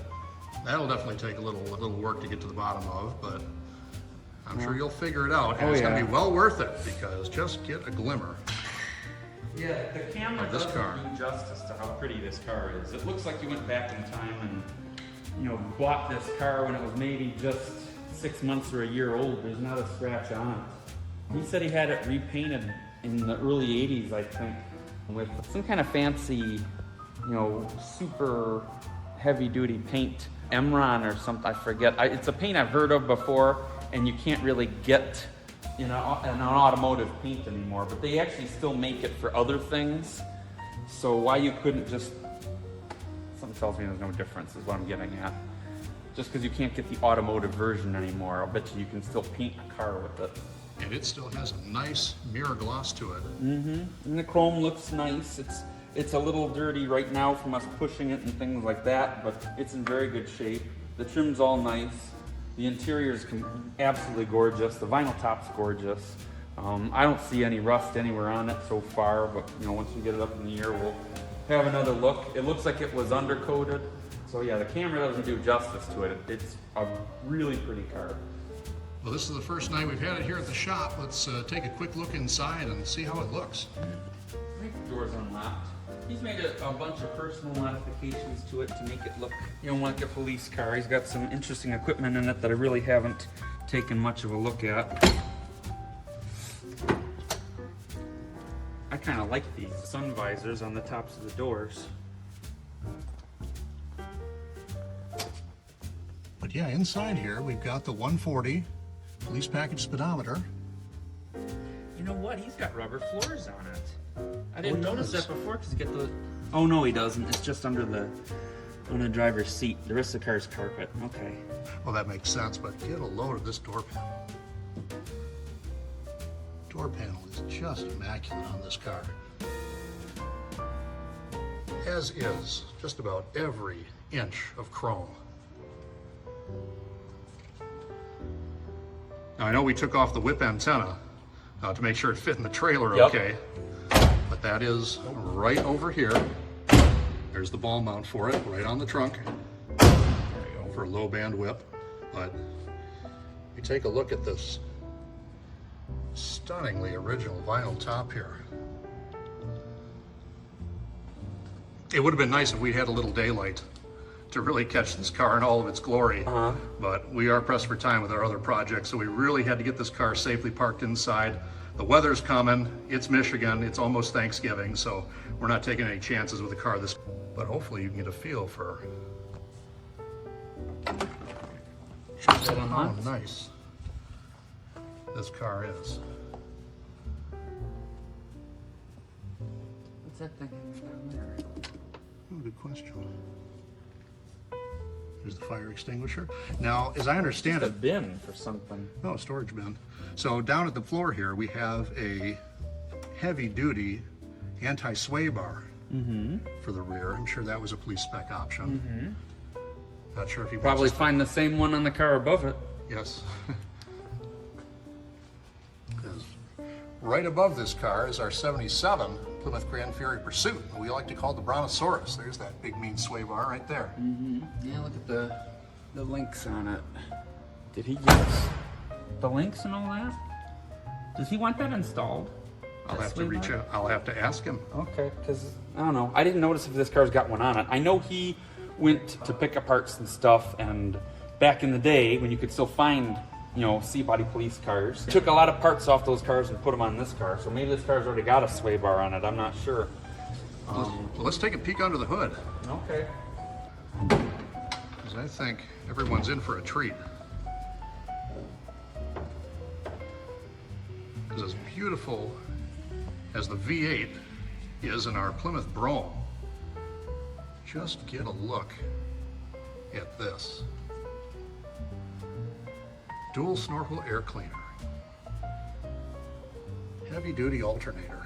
That'll definitely take a little work to get to the bottom of, but I'm sure you'll figure it out, and Oh, it's yeah. going to be well worth it, because just get a glimmer. Yeah, the camera This doesn't car. do justice to how pretty this car is. It looks like you went back in time and, you know, bought this car when it was maybe just 6 months or a year old. There's not a scratch on it. He said he had it repainted in the early 80s, I think, with some kind of fancy, you know, super heavy-duty paint, Emron or something, I forget. It's a paint I've heard of before, and you can't really get in an automotive paint anymore, but they actually still make it for other things. So why you couldn't just, something tells me there's no difference is what I'm getting at. Just because you can't get the automotive version anymore, I'll bet you can still paint a car with it. And it still has a nice mirror gloss to it. And the chrome looks nice. It's a little dirty right now from us pushing it and things like that, but it's in very good shape. The trim's all nice. The interior is absolutely gorgeous. The vinyl top's gorgeous. I don't see any rust anywhere on it so far, but you know, once we get it up in the air, we'll have another look. It looks like it was undercoated. So yeah, the camera doesn't do justice to it. It's a really pretty car. Well, this is the first night we've had it here at the shop. Let's take a quick look inside and see how it looks. I think the door's unlocked. He's made a bunch of personal modifications to it to make it look, you know, like a police car. He's got some interesting equipment in it that I really haven't taken much of a look at. I kind of like these sun visors on the tops of the doors. But yeah, inside here we've got the 140 police package speedometer. You know what? He's got rubber floors on it. I didn't he notice does. that before because you get the. Oh no, he doesn't. It's just under the on the driver's seat. The rest of the car's carpet. Okay. Well, that makes sense, but get a load of this door panel. Door panel is just immaculate on this car. As is just about every inch of chrome. Now, I know we took off the whip antenna to make sure it fit in the trailer Yep. okay, but that is right over here. There's the ball mount for it, right on the trunk. There you go, for a low band whip. But you take a look at this stunningly original vinyl top here. It would have been nice if we had a little daylight to really catch this car in all of its glory. But we are pressed for time with our other projects, so we really had to get this car safely parked inside. The weather's coming, it's Michigan, it's almost Thanksgiving, so we're not taking any chances with the car this, but hopefully you can get a feel for how nice this car is. What's that thing down there? Oh, good question. There's the fire extinguisher. Now, as I understand A it, bin for something. no, storage bin. So down at the floor here, we have a heavy-duty anti-sway bar for the rear. I'm sure that was a police spec option. Not sure if he Probably wants us to- find the same one on the car above it. Yes. 'Cause right above this car is our 77 Plymouth Gran Fury Pursuit. We like to call it the Brontosaurus. There's that big mean sway bar right there. Yeah, look at the links on it. Did he get the links and all that? Does he want that installed? I'll have to reach out. I'll have to ask him. Okay, because I don't know. I didn't notice if this car's got one on it. I know he went to pick up parts and stuff, and back in the day when you could still find, you know, C-body police cars, took a lot of parts off those cars and put them on this car. So maybe this car's already got a sway bar on it. I'm not sure. Well, let's take a peek under the hood, Okay. because I think everyone's in for a treat. Because as beautiful as the V8 is in our Plymouth Brougham, just get a look at this. Dual snorkel air cleaner. Heavy duty alternator.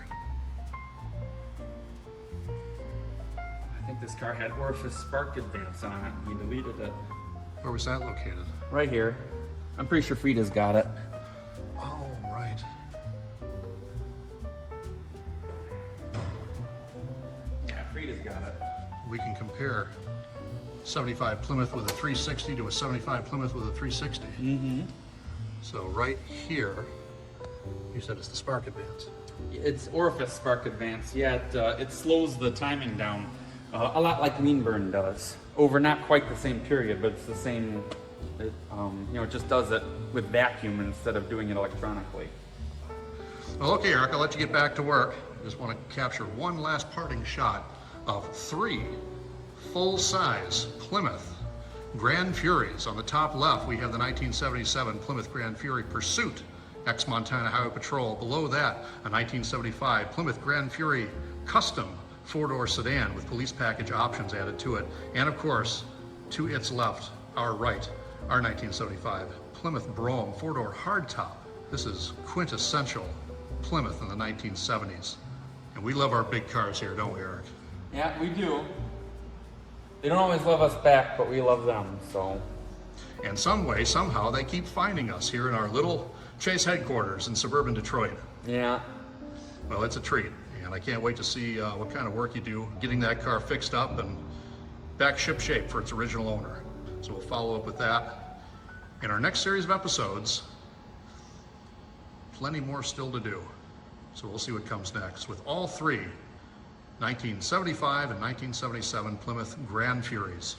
I think this car had orifice spark advance on it. He deleted it. Where was that located? Right here. I'm pretty sure Frida's got it. Oh, right. Yeah, Frida's got it. We can compare 75 Plymouth with a 360 to a 75 Plymouth with a 360. So right here, you said it's the spark advance. It's orifice spark advance. Yeah, it slows the timing down a lot like lean burn does. Over not quite the same period, but it's the same. It just does it with vacuum instead of doing it electronically. Well, okay, Eric, I'll let you get back to work. I just want to capture one last parting shot of 3 full-size Plymouth Gran Furies. On the top left, we have the 1977 Plymouth Gran Fury Pursuit, ex-Montana Highway Patrol. Below that, a 1975 Plymouth Gran Fury Custom 4-door sedan with police package options added to it. And of course, to its left, our right, our 1975 Plymouth Brougham 4-door hardtop. This is quintessential Plymouth in the 1970s. And we love our big cars here, don't we, Eric? Yeah, we do. They don't always love us back, but we love them, so. And some way, somehow, they keep finding us here in our little Chase headquarters in suburban Detroit. Yeah. Well, it's a treat, and I can't wait to see what kind of work you do getting that car fixed up and back ship shape for its original owner. So we'll follow up with that in our next series of episodes. Plenty more still to do. So we'll see what comes next with all 3 1975 and 1977 Plymouth Gran Furies.